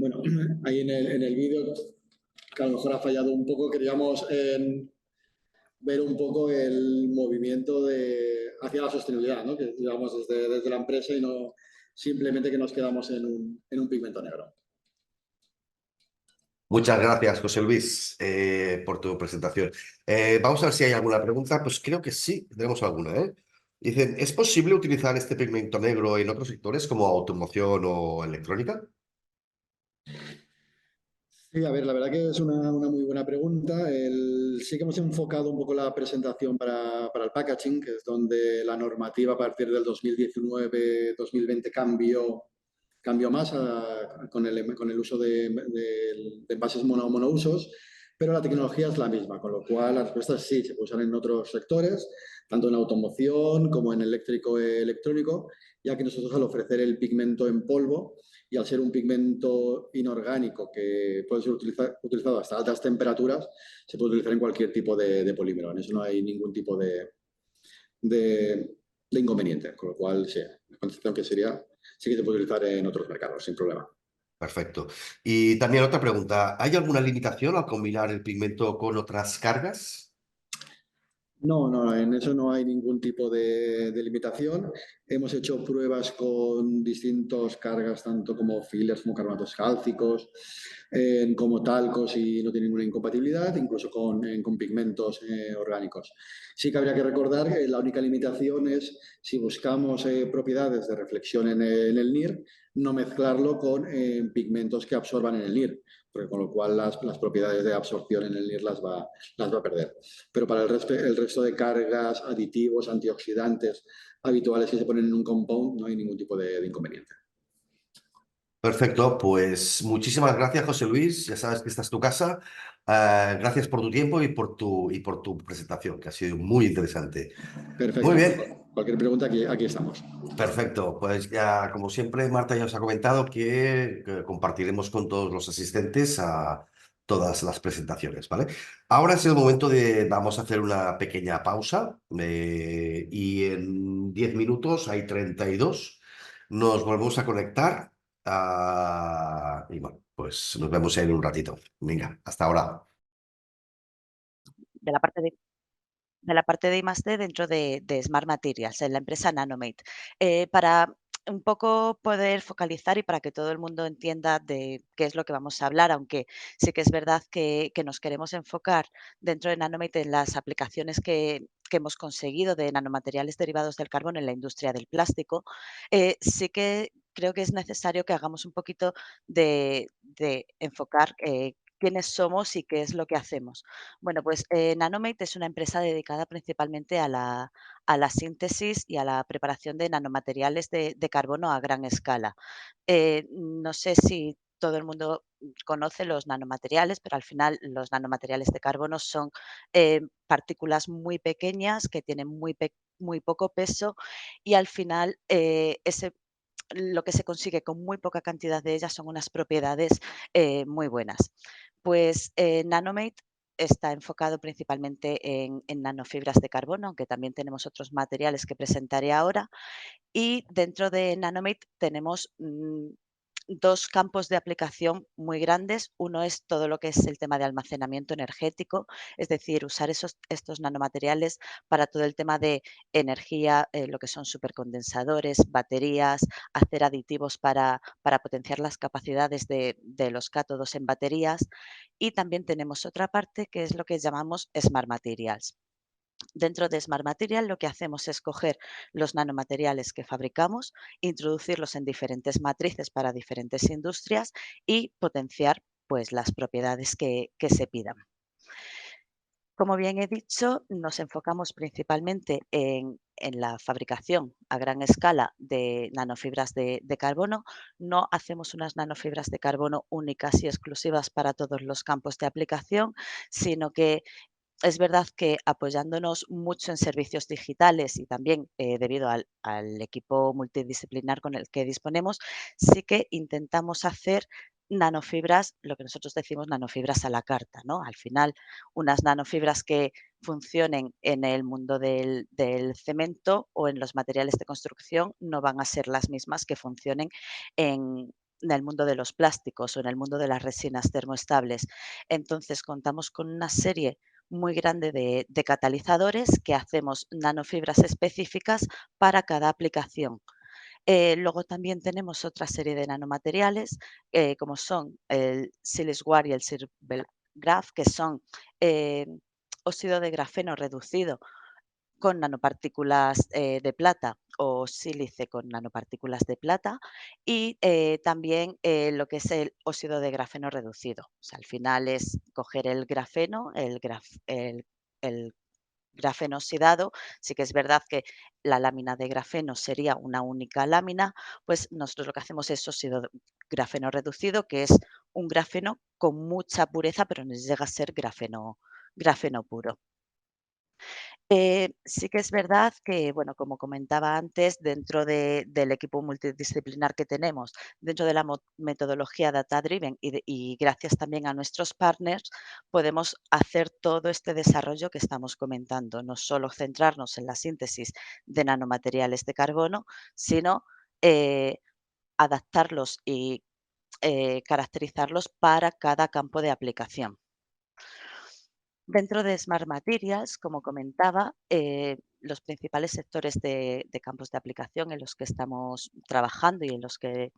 Bueno, ahí en el vídeo, que a lo mejor ha fallado un poco, queríamos ver un poco el movimiento hacia la sostenibilidad, ¿no? Que llevamos desde la empresa y no simplemente que nos quedamos en un pigmento negro. Muchas gracias, José Luis, por tu presentación. Vamos a ver si hay alguna pregunta. Pues creo que sí, tenemos alguna, ¿eh? Dicen, ¿es posible utilizar este pigmento negro en otros sectores como automoción o electrónica? Sí, a ver, la verdad que es una muy buena pregunta. Sí que hemos enfocado un poco la presentación para el packaging, que es donde la normativa a partir del 2019-2020 cambió más con el uso de envases monousos, pero la tecnología es la misma, con lo cual las respuestas sí se pueden usar en otros sectores, tanto en automoción como en eléctrico e electrónico, ya que nosotros al ofrecer el pigmento en polvo y al ser un pigmento inorgánico que puede ser utilizado hasta altas temperaturas, se puede utilizar en cualquier tipo de polímero. En eso no hay ningún tipo de inconveniente, con lo cual sí, la concepción que sería sí que se puede utilizar en otros mercados sin problema. Perfecto. Y también otra pregunta, ¿hay alguna limitación al combinar el pigmento con otras cargas? No, no, en eso no hay ningún tipo de limitación. Hemos hecho pruebas con distintas cargas, tanto como fillers, como carbonatos cálcicos, como talcos y no tiene ninguna incompatibilidad, incluso con pigmentos orgánicos. Sí que habría que recordar que la única limitación es si buscamos propiedades de reflexión en el NIR, no mezclarlo con pigmentos que absorban en el NIR, porque con lo cual las propiedades de absorción en el NIR las va a perder. Pero para el resto de cargas, aditivos, antioxidantes habituales que se ponen en un compound, no hay ningún tipo de inconveniente. Perfecto, pues muchísimas gracias, José Luis. Ya sabes que esta es tu casa. Gracias por tu tiempo y por tu presentación, que ha sido muy interesante. Muy Perfecto, pues bien, cualquier pregunta, aquí estamos. perfecto. Pues ya, como siempre, Marta ya os ha comentado que compartiremos con todos los asistentes a todas las presentaciones, ¿vale? Ahora es el momento vamos a hacer una pequeña pausa y en 10 minutos, hay 32, nos volvemos a conectar y bueno, pues nos vemos en un ratito. Venga, hasta ahora. De la parte de I+D dentro de Smart Materials, en la empresa Nanomate. Para un poco poder focalizar y para que todo el mundo entienda de qué es lo que vamos a hablar, aunque sí que es verdad que nos queremos enfocar dentro de Nanomate en las aplicaciones que hemos conseguido de nanomateriales derivados del carbono en la industria del plástico, sí que creo que es necesario que hagamos un poquito de enfocar quiénes somos y qué es lo que hacemos. Bueno, pues Nanomate es una empresa dedicada principalmente a la síntesis y a la preparación de nanomateriales de carbono a gran escala. No sé si todo el mundo conoce los nanomateriales, pero al final los nanomateriales de carbono son partículas muy pequeñas que tienen muy poco peso y al final lo que se consigue con muy poca cantidad de ellas son unas propiedades muy buenas. Pues Nanomate está enfocado principalmente en nanofibras de carbono, aunque también tenemos otros materiales que presentaré ahora. Y dentro de Nanomate tenemos dos campos de aplicación muy grandes. Uno es todo lo que es el tema de almacenamiento energético, es decir, usar estos nanomateriales para todo el tema de energía, lo que son supercondensadores, baterías, hacer aditivos para potenciar las capacidades de los cátodos en baterías. Y también tenemos otra parte que es lo que llamamos Smart Materials. Dentro de Smart Material lo que hacemos es coger los nanomateriales que fabricamos, introducirlos en diferentes matrices para diferentes industrias y potenciar pues, las propiedades que se pidan. Como bien he dicho, nos enfocamos principalmente en la fabricación a gran escala de nanofibras de carbono. No hacemos unas nanofibras de carbono únicas y exclusivas para todos los campos de aplicación, sino que es verdad que apoyándonos mucho en servicios digitales y también debido al equipo multidisciplinar con el que disponemos, sí que intentamos hacer nanofibras, lo que nosotros decimos nanofibras a la carta, ¿no? Al final, unas nanofibras que funcionen en el mundo del cemento o en los materiales de construcción no van a ser las mismas que funcionen en el mundo de los plásticos o en el mundo de las resinas termoestables. Entonces, contamos con una serie muy grande de catalizadores que hacemos nanofibras específicas para cada aplicación. Luego también tenemos otra serie de nanomateriales, como son el Silisware y el Silvergraph, que son eh, óxido de grafeno reducido con nanopartículas de plata o sílice con nanopartículas de plata y también lo que es el óxido de grafeno reducido. O sea, al final es coger el grafeno, el grafeno oxidado. Sí que es verdad que la lámina de grafeno sería una única lámina, pues nosotros lo que hacemos es óxido de grafeno reducido, que es un grafeno con mucha pureza, pero no llega a ser grafeno puro. Sí que es verdad que, bueno, como comentaba antes, dentro del equipo multidisciplinar que tenemos, dentro de la metodología Data Driven y gracias también a nuestros partners, podemos hacer todo este desarrollo que estamos comentando, no solo centrarnos en la síntesis de nanomateriales de carbono, sino eh, adaptarlos y caracterizarlos para cada campo de aplicación. Dentro de Smart Materials, como comentaba, los principales sectores de campos de aplicación en los que estamos trabajando y en los que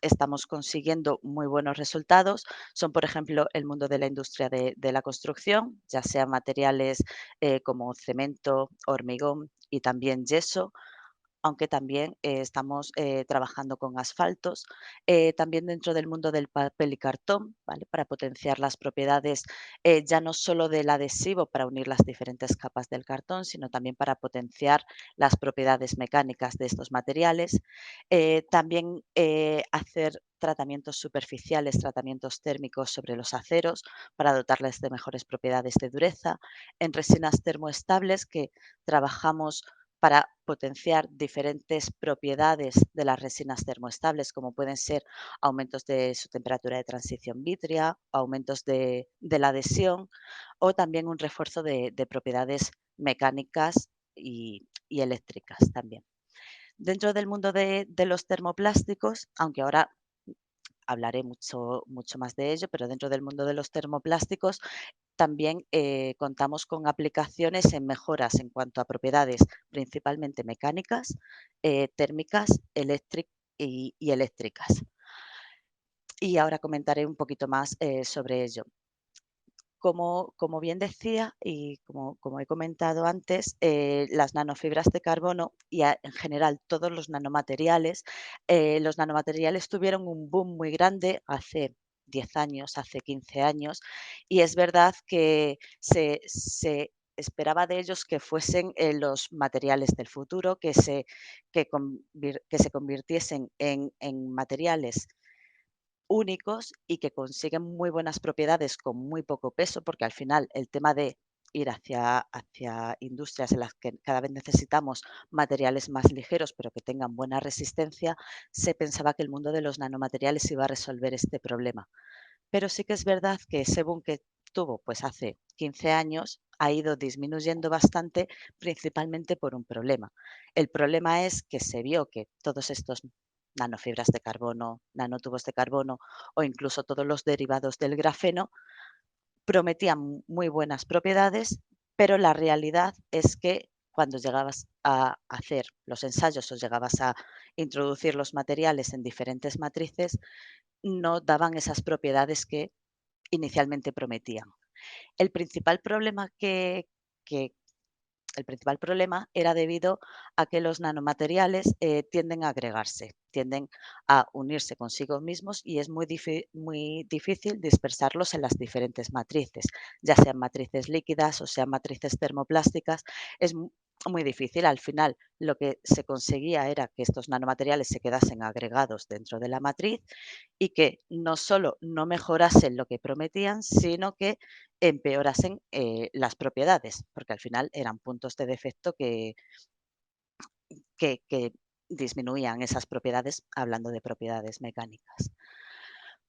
estamos consiguiendo muy buenos resultados son, por ejemplo, el mundo de la industria de la construcción, ya sean materiales como cemento, hormigón y también yeso, aunque también estamos trabajando con asfaltos. También dentro del mundo del papel y cartón, ¿vale? Para potenciar las propiedades ya no solo del adhesivo para unir las diferentes capas del cartón, sino también para potenciar las propiedades mecánicas de estos materiales. También hacer tratamientos superficiales, tratamientos térmicos sobre los aceros para dotarles de mejores propiedades de dureza. En resinas termoestables que trabajamos para potenciar diferentes propiedades de las resinas termoestables, como pueden ser aumentos de su temperatura de transición vítrea, aumentos de la adhesión o también un refuerzo de propiedades mecánicas y eléctricas también. Dentro del mundo de los termoplásticos, aunque ahora hablaré mucho más de ello, pero dentro del mundo de los termoplásticos también contamos con aplicaciones en mejoras en cuanto a propiedades principalmente mecánicas, térmicas y eléctricas. Y ahora comentaré un poquito más sobre ello. Como bien decía y como he comentado antes, las nanofibras de carbono y en general todos los nanomateriales tuvieron un boom muy grande hace 10 años, hace 15 años, y es verdad que se esperaba de ellos que fuesen los materiales del futuro, que se convirtiesen en materiales únicos y que consiguen muy buenas propiedades con muy poco peso, porque al final el tema de ir hacia industrias en las que cada vez necesitamos materiales más ligeros, pero que tengan buena resistencia, se pensaba que el mundo de los nanomateriales iba a resolver este problema. Pero sí que es verdad que ese boom que tuvo pues hace 15 años ha ido disminuyendo bastante, principalmente por un problema. El problema es que se vio que todos estos nanofibras de carbono, nanotubos de carbono o incluso todos los derivados del grafeno prometían muy buenas propiedades, pero la realidad es que cuando llegabas a hacer los ensayos o llegabas a introducir los materiales en diferentes matrices, no daban esas propiedades que inicialmente prometían. El principal problema que el principal problema era debido a que los nanomateriales tienden a agregarse, tienden a unirse consigo mismos y es muy difícil dispersarlos en las diferentes matrices, ya sean matrices líquidas o sean matrices termoplásticas. Es muy difícil. Al final, lo que se conseguía era que estos nanomateriales se quedasen agregados dentro de la matriz y que no solo no mejorasen lo que prometían, sino que empeorasen las propiedades, porque al final eran puntos de defecto que disminuían esas propiedades, hablando de propiedades mecánicas.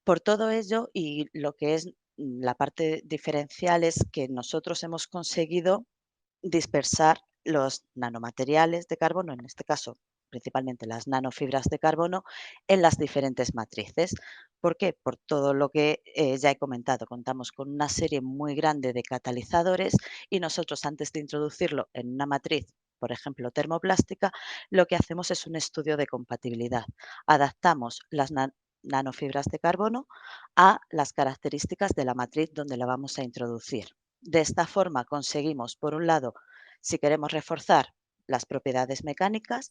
Por todo ello, y lo que es la parte diferencial es que nosotros hemos conseguido dispersar los nanomateriales de carbono, en este caso principalmente las nanofibras de carbono, en las diferentes matrices. ¿Por qué? Por todo lo que ya he comentado. Contamos con una serie muy grande de catalizadores y nosotros antes de introducirlo en una matriz, por ejemplo, termoplástica, lo que hacemos es un estudio de compatibilidad. Adaptamos las nanofibras de carbono a las características de la matriz donde la vamos a introducir. De esta forma conseguimos, por un lado, si queremos reforzar las propiedades mecánicas,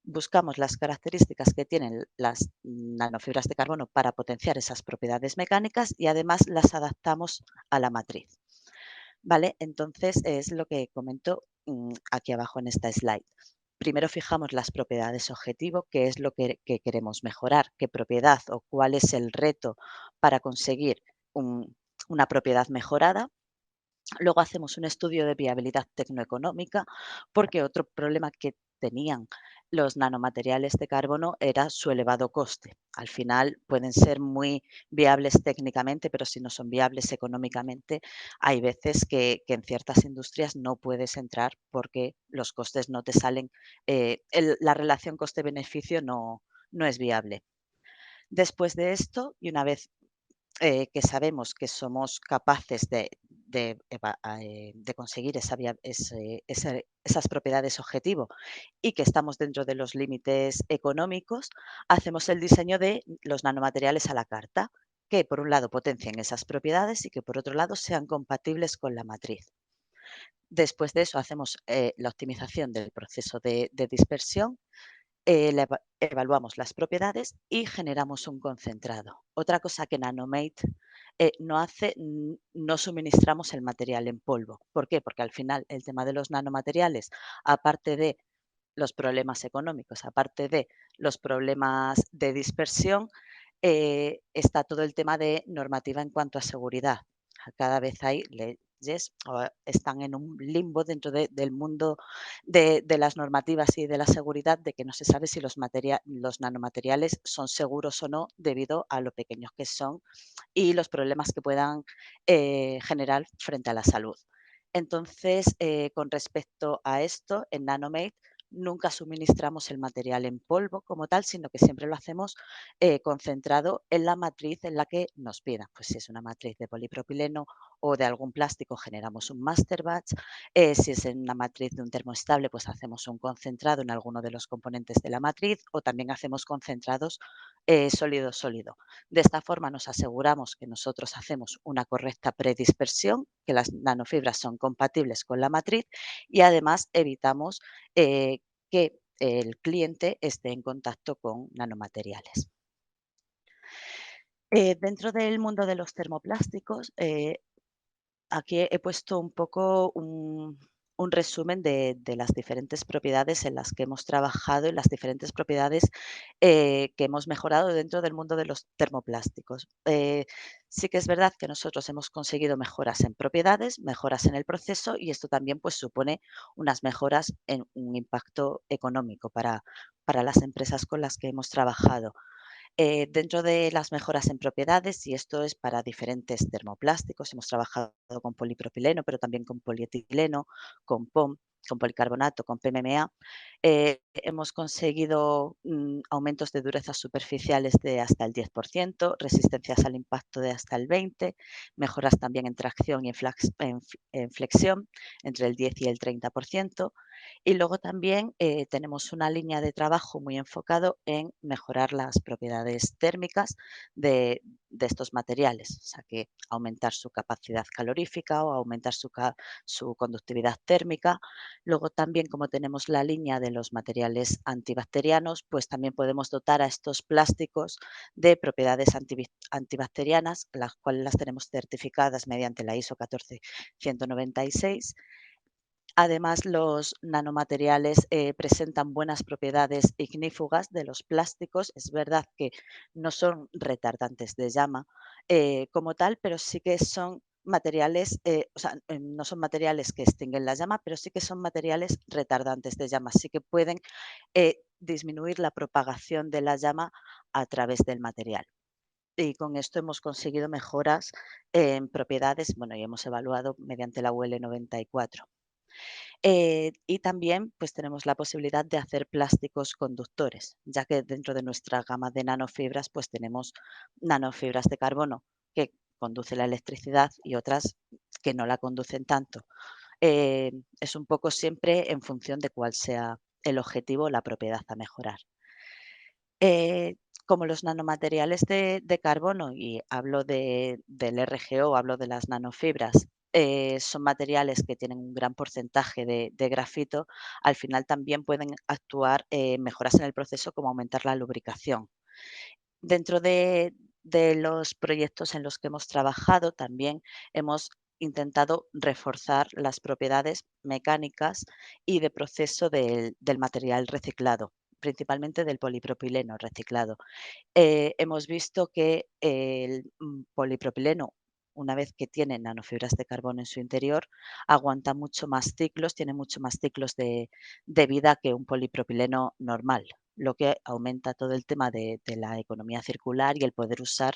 buscamos las características que tienen las nanofibras de carbono para potenciar esas propiedades mecánicas y además las adaptamos a la matriz. ¿Vale? Entonces es lo que comento aquí abajo en esta slide. Primero fijamos las propiedades objetivo, qué es lo que queremos mejorar, qué propiedad o cuál es el reto para conseguir una propiedad mejorada. Luego hacemos un estudio de viabilidad tecnoeconómica, porque otro problema que tenían los nanomateriales de carbono era su elevado coste. Al final pueden ser muy viables técnicamente, pero si no son viables económicamente, hay veces que en ciertas industrias no puedes entrar porque los costes no te salen, la relación coste-beneficio no es viable. Después de esto, y una vez que sabemos que somos capaces de conseguir esas propiedades objetivo y que estamos dentro de los límites económicos, hacemos el diseño de los nanomateriales a la carta, que por un lado potencien esas propiedades y que por otro lado sean compatibles con la matriz. Después de eso hacemos la optimización del proceso de dispersión, evaluamos las propiedades y generamos un concentrado. Otra cosa que Nanomate no hace, no suministramos el material en polvo. ¿Por qué? Porque al final el tema de los nanomateriales, aparte de los problemas económicos, aparte de los problemas de dispersión, está todo el tema de normativa en cuanto a seguridad. Cada vez hay leyes o están en un limbo dentro del mundo de las normativas y de la seguridad, de que no se sabe si los nanomateriales son seguros o no debido a lo pequeños que son y los problemas que puedan generar frente a la salud. Entonces, con respecto a esto, en Nanomate nunca suministramos el material en polvo como tal, sino que siempre lo hacemos concentrado en la matriz en la que nos pidan. Pues si es una matriz de polipropileno o de algún plástico, generamos un master batch. Si es en una matriz de un termoestable, pues hacemos un concentrado en alguno de los componentes de la matriz o también hacemos concentrados sólido-sólido. De esta forma nos aseguramos que nosotros hacemos una correcta predispersión, que las nanofibras son compatibles con la matriz y además evitamos que el cliente esté en contacto con nanomateriales. Dentro del mundo de los termoplásticos, aquí he puesto un poco un resumen de las diferentes propiedades en las que hemos trabajado y las diferentes propiedades que hemos mejorado dentro del mundo de los termoplásticos. Sí que es verdad que nosotros hemos conseguido mejoras en propiedades, mejoras en el proceso y esto también pues, supone unas mejoras en un impacto económico para las empresas con las que hemos trabajado. Dentro de las mejoras en propiedades, y esto es para diferentes termoplásticos, hemos trabajado con polipropileno, pero también con polietileno, con POM, con policarbonato, con PMMA, hemos conseguido aumentos de durezas superficiales de hasta el 10%, resistencias al impacto de hasta el 20%, mejoras también en tracción y en flexión entre el 10 y el 30%. Y luego también tenemos una línea de trabajo muy enfocado en mejorar las propiedades térmicas de estos materiales, o sea que aumentar su capacidad calorífica o aumentar su conductividad térmica. Luego también, como tenemos la línea de los materiales antibacterianos, pues también podemos dotar a estos plásticos de propiedades antibacterianas, las cuales las tenemos certificadas mediante la ISO 14196. Además, los nanomateriales presentan buenas propiedades ignífugas de los plásticos. Es verdad que no son retardantes de llama como tal, pero sí que son materiales, o sea, no son materiales que extinguen la llama, pero sí que son materiales retardantes de llama. Sí que pueden disminuir la propagación de la llama a través del material. Y con esto hemos conseguido mejoras en propiedades, bueno, y hemos evaluado mediante la UL 94. Y también pues, tenemos la posibilidad de hacer plásticos conductores, ya que dentro de nuestra gama de nanofibras pues, tenemos nanofibras de carbono que conducen la electricidad y otras que no la conducen tanto. Es un poco siempre en función de cuál sea el objetivo o la propiedad a mejorar. Como los nanomateriales de carbono, y hablo del RGO, hablo de las nanofibras, son materiales que tienen un gran porcentaje de grafito, al final también pueden actuar mejoras en el proceso como aumentar la lubricación. Dentro de los proyectos en los que hemos trabajado también hemos intentado reforzar las propiedades mecánicas y de proceso del material reciclado, principalmente del polipropileno reciclado. Hemos visto que el polipropileno, una vez que tiene nanofibras de carbono en su interior, aguanta mucho más ciclos, tiene mucho más ciclos de vida que un polipropileno normal, lo que aumenta todo el tema de la economía circular y el poder usar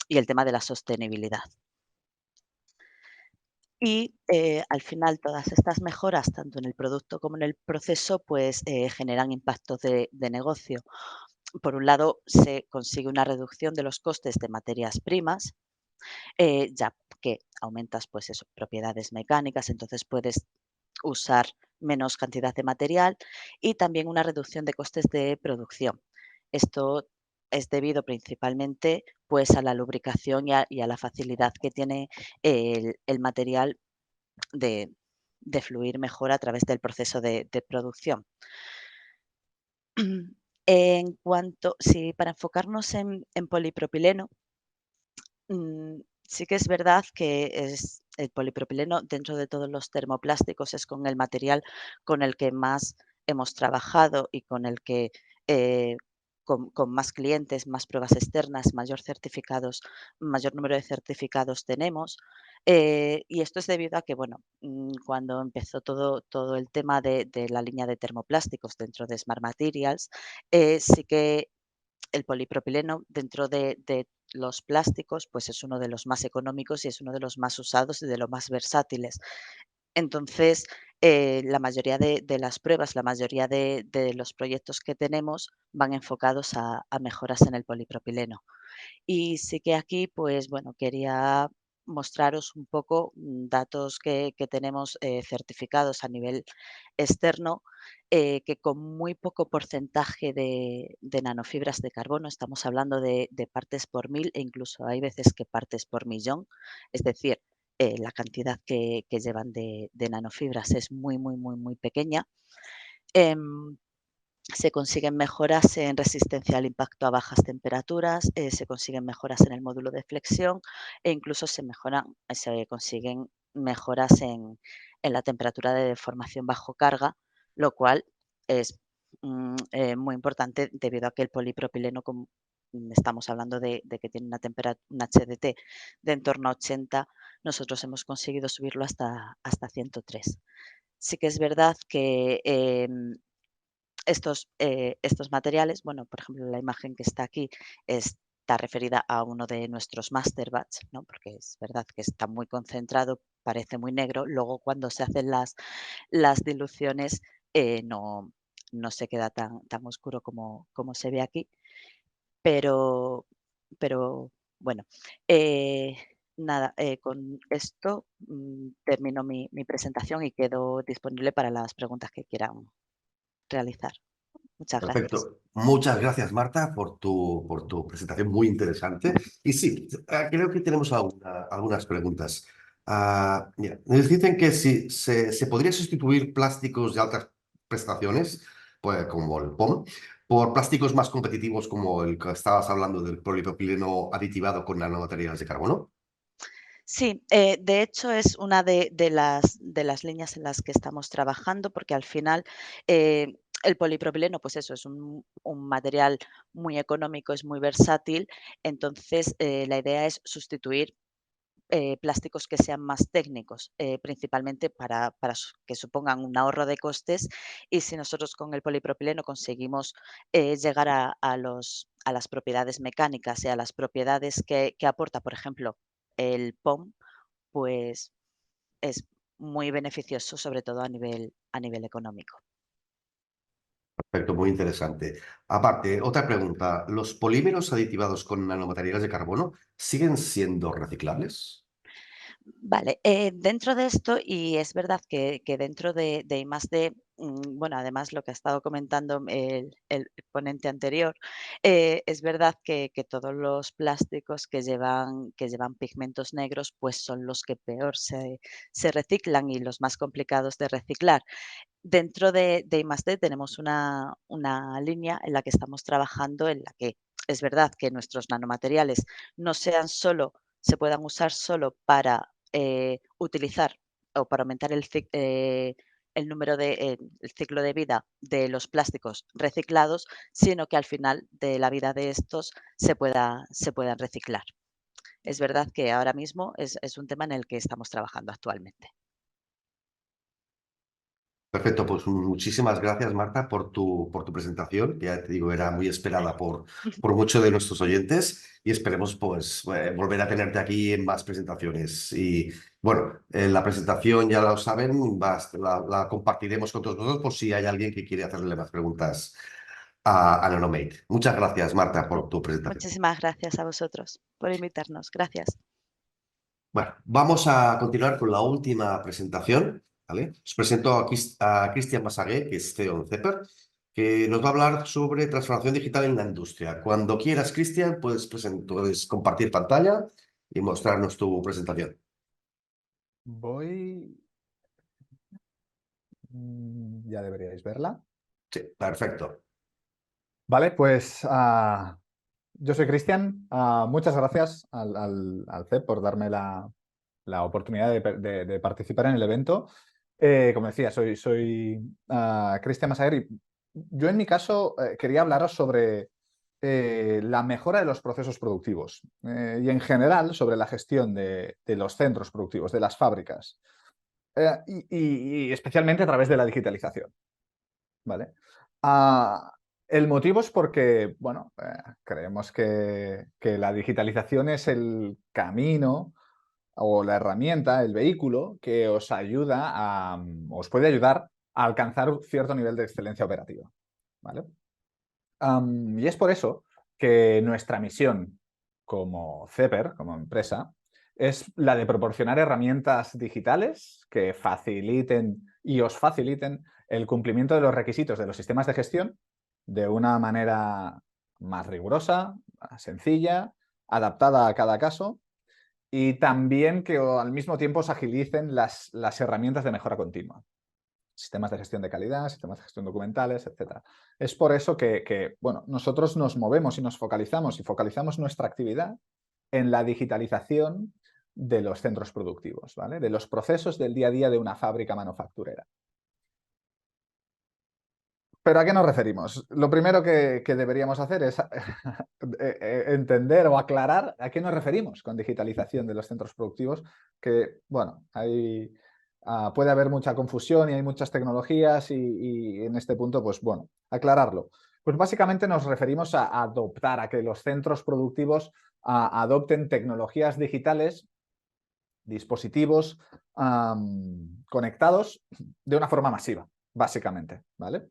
y el tema de la sostenibilidad. Y al final todas estas mejoras, tanto en el producto como en el proceso, pues generan impactos de negocio. Por un lado, se consigue una reducción de los costes de materias primas, ya que aumentas pues eso, propiedades mecánicas, entonces puedes usar menos cantidad de material y también una reducción de costes de producción. Esto es debido principalmente pues, a la lubricación y a la facilidad que tiene el material de fluir mejor a través del proceso de producción. En cuanto, sí, para enfocarnos en polipropileno, sí que es verdad que es el polipropileno dentro de todos los termoplásticos es con el material con el que más hemos trabajado y con el que con más clientes, más pruebas externas, mayor número de certificados tenemos. Y esto es debido a que, bueno, cuando empezó todo el tema de la línea de termoplásticos dentro de Smart Materials, sí que el polipropileno dentro de los plásticos, pues es uno de los más económicos y es uno de los más usados y de los más versátiles. Entonces, la mayoría de las pruebas, la mayoría de los proyectos que tenemos van enfocados a mejoras en el polipropileno. Y sí que aquí, pues bueno, quería mostraros un poco datos que tenemos certificados a nivel externo, que con muy poco porcentaje de nanofibras de carbono, estamos hablando de partes por mil e incluso hay veces que partes por millón, es decir, la cantidad que llevan de nanofibras es muy, muy, muy, muy pequeña. Se consiguen mejoras en resistencia al impacto a bajas temperaturas, se consiguen mejoras en el módulo de flexión e incluso se consiguen mejoras en la temperatura de deformación bajo carga, lo cual es muy importante debido a que el polipropileno, como estamos hablando de que tiene un HDT de en torno a 80, nosotros hemos conseguido subirlo hasta 103. Sí que es verdad que estos materiales, bueno, por ejemplo, la imagen que está aquí está referida a uno de nuestros master batch, ¿no? Porque es verdad que está muy concentrado, parece muy negro. Luego, cuando se hacen las diluciones, no, no se queda tan oscuro como se ve aquí. Pero bueno, eh, nada, con esto termino mi presentación y quedo disponible para las preguntas que quieran realizar. Muchas gracias. Perfecto. Muchas gracias, Marta, por tu presentación muy interesante. Y sí, creo que tenemos algunas preguntas. Mira, nos dicen que si se podría sustituir plásticos de altas prestaciones, pues, como el POM, por plásticos más competitivos como el que estabas hablando del polipropileno aditivado con nanomateriales de carbono. Sí, de hecho es una de las líneas en las que estamos trabajando, porque al final el polipropileno, pues eso, es un material muy económico, es muy versátil. Entonces, la idea es sustituir plásticos que sean más técnicos, principalmente para que supongan un ahorro de costes. Y si nosotros con el polipropileno conseguimos llegar a las propiedades mecánicas y a las propiedades que aporta, por ejemplo, el POM, pues es muy beneficioso, sobre todo a nivel económico. Perfecto, muy interesante. Aparte, otra pregunta, ¿los polímeros aditivados con nanomateriales de carbono siguen siendo reciclables? Vale, dentro de esto, y es verdad que dentro de I+D, bueno, además lo que ha estado comentando el ponente anterior, es verdad que todos los plásticos que llevan pigmentos negros, pues son los que peor se reciclan y los más complicados de reciclar. Dentro de I+D tenemos una línea en la que estamos trabajando, en la que es verdad que nuestros nanomateriales no se puedan usar solo para utilizar o para aumentar el número el ciclo de vida de los plásticos reciclados, sino que al final de la vida de estos se puedan reciclar. Es verdad que ahora mismo es un tema en el que estamos trabajando actualmente. Perfecto, pues muchísimas gracias, Marta, por tu presentación, que ya te digo, era muy esperada por muchos de nuestros oyentes y esperemos pues volver a tenerte aquí en más presentaciones. Y bueno, la presentación ya lo saben, la compartiremos con todos vosotros por si hay alguien que quiere hacerle más preguntas a Nanomate. Muchas gracias, Marta, por tu presentación. Muchísimas gracias a vosotros por invitarnos. Gracias. Bueno, vamos a continuar con la última presentación, ¿vale? Os presento a Cristian Masagué, que es CEO en Cepper, que nos va a hablar sobre transformación digital en la industria. Cuando quieras, Cristian, puedes compartir pantalla y mostrarnos tu presentación. Voy... Ya deberíais verla. Sí, perfecto. Vale, pues yo soy Cristian. Muchas gracias al CEP por darme la oportunidad de participar en el evento. Como decía, soy Cristian Masaguer y yo en mi caso quería hablaros sobre la mejora de los procesos productivos y en general sobre la gestión de los centros productivos, de las fábricas y especialmente a través de la digitalización. ¿Vale? El motivo es porque, bueno, creemos que la digitalización es el camino o la herramienta, el vehículo que os os puede ayudar a alcanzar un cierto nivel de excelencia operativa. ¿Vale? Y es por eso que nuestra misión como Cepper, como empresa, es la de proporcionar herramientas digitales que faciliten y os faciliten el cumplimiento de los requisitos de los sistemas de gestión de una manera más rigurosa, más sencilla, adaptada a cada caso y también que al mismo tiempo os agilicen las herramientas de mejora continua. Sistemas de gestión de calidad, sistemas de gestión documentales, etc. Es por eso que bueno, nosotros nos movemos y nos focalizamos nuestra actividad en la digitalización de los centros productivos, ¿vale? De los procesos del día a día de una fábrica manufacturera. ¿Pero a qué nos referimos? Lo primero que deberíamos hacer es entender o aclarar a qué nos referimos con digitalización de los centros productivos, que, bueno, hay puede haber mucha confusión y hay muchas tecnologías y en este punto, pues bueno, aclararlo. Pues básicamente nos referimos a adoptar, a que los centros productivos adopten tecnologías digitales, dispositivos conectados de una forma masiva, básicamente, ¿vale?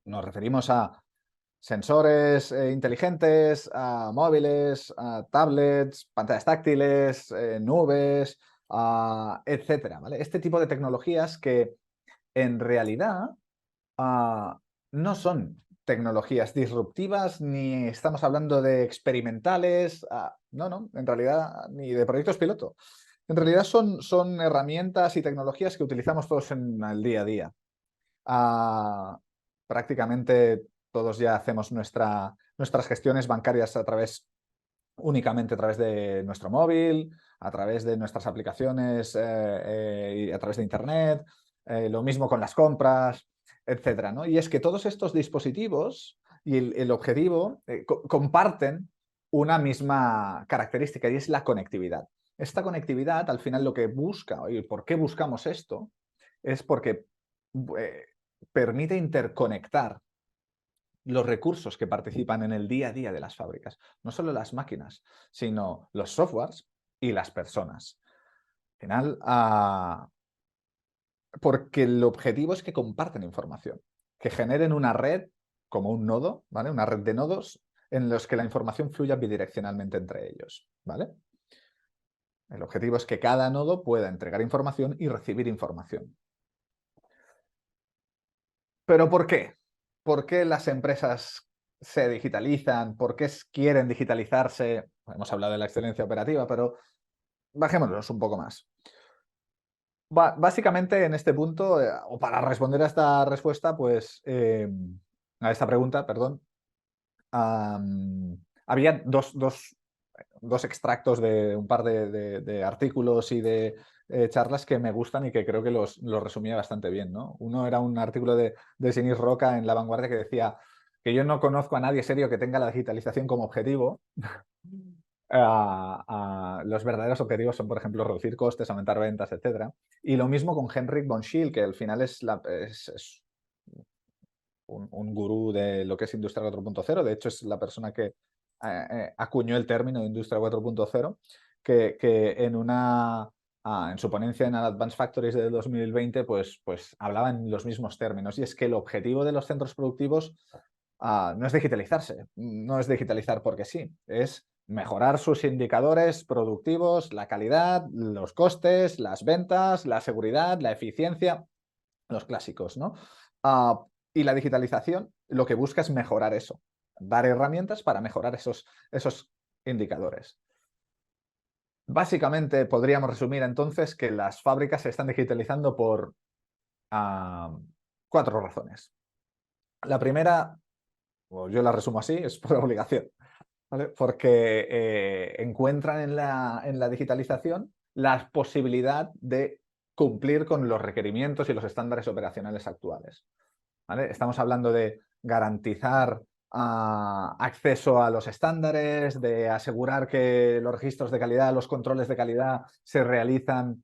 Nos referimos a sensores inteligentes, a móviles, a tablets, pantallas táctiles, nubes, etcétera, ¿vale? Este tipo de tecnologías que en realidad no son tecnologías disruptivas, ni estamos hablando de experimentales, no, en realidad ni de proyectos piloto. En realidad son herramientas y tecnologías que utilizamos todos en el día a día. Prácticamente todos ya hacemos nuestras gestiones bancarias únicamente a través de nuestro móvil, a través de nuestras aplicaciones y a través de Internet, lo mismo con las compras, etcétera, ¿no? Y es que todos estos dispositivos y el objetivo comparten una misma característica y es la conectividad. Esta conectividad, al final, lo que busca, y por qué buscamos esto, es porque permite interconectar los recursos que participan en el día a día de las fábricas. No solo las máquinas, sino los softwares y las personas. Al final, porque el objetivo es que comparten información, que generen una red como un nodo, ¿vale? Una red de nodos en los que la información fluya bidireccionalmente entre ellos, ¿vale? El objetivo es que cada nodo pueda entregar información y recibir información. ¿Pero por qué? ¿Por qué las empresas se digitalizan? ¿Por qué quieren digitalizarse? Hemos hablado de la excelencia operativa, pero bajémonos un poco más. Básicamente en este punto, o para responder a esta respuesta, pues a esta pregunta, perdón, había dos extractos de un par de artículos y de charlas que me gustan y que creo que los resumía bastante bien, ¿no? Uno era un artículo de Sinis Roca en La Vanguardia que decía que yo no conozco a nadie serio que tenga la digitalización como objetivo. Los verdaderos objetivos son, por ejemplo, reducir costes, aumentar ventas, etc. Y lo mismo con Henrik von Schill, que al final es un gurú de lo que es Industria 4.0. De hecho, es la persona que acuñó el término de Industria 4.0, que en su ponencia en Advanced Factories de 2020 pues hablaba en los mismos términos. Y es que el objetivo de los centros productivos no es digitalizarse, no es digitalizar porque sí, es mejorar sus indicadores productivos, la calidad, los costes, las ventas, la seguridad, la eficiencia, los clásicos, ¿no? Y la digitalización lo que busca es mejorar eso, dar herramientas para mejorar esos indicadores. Básicamente podríamos resumir entonces que las fábricas se están digitalizando por 4 razones. La primera, yo la resumo así, es por obligación, ¿vale? Porque encuentran en la digitalización la posibilidad de cumplir con los requerimientos y los estándares operacionales actuales, ¿vale? Estamos hablando de garantizar acceso a los estándares, de asegurar que los registros de calidad, los controles de calidad se realizan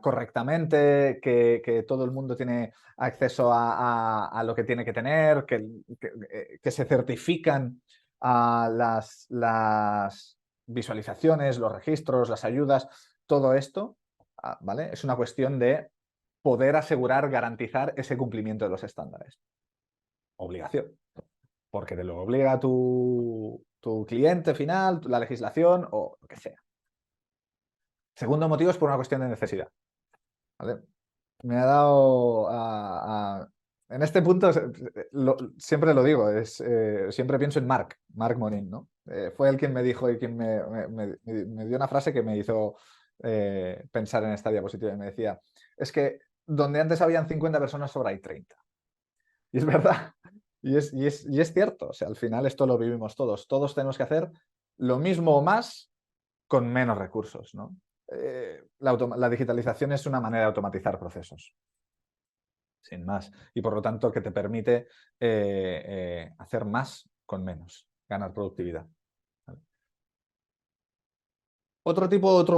correctamente, que todo el mundo tiene acceso a lo que tiene que tener, que se certifican las visualizaciones, los registros, las ayudas, todo esto, ¿vale? Es una cuestión de poder asegurar, garantizar ese cumplimiento de los estándares. Obligación, porque te lo obliga tu cliente final, la legislación o lo que sea. Segundo motivo es por una cuestión de necesidad, ¿vale? Me ha dado... en este punto, siempre lo digo, siempre pienso en Marc Monin, ¿no? Fue él quien me dijo y quien me dio una frase que me hizo pensar en esta diapositiva y me decía, es que donde antes habían 50 personas, ahora hay 30. Y es verdad, y es cierto, o sea, al final esto lo vivimos todos. Todos tenemos que hacer lo mismo o más con menos recursos, ¿no? La digitalización es una manera de automatizar procesos, sin más. Y por lo tanto que te permite hacer más con menos, ganar productividad. ¿Vale? Otro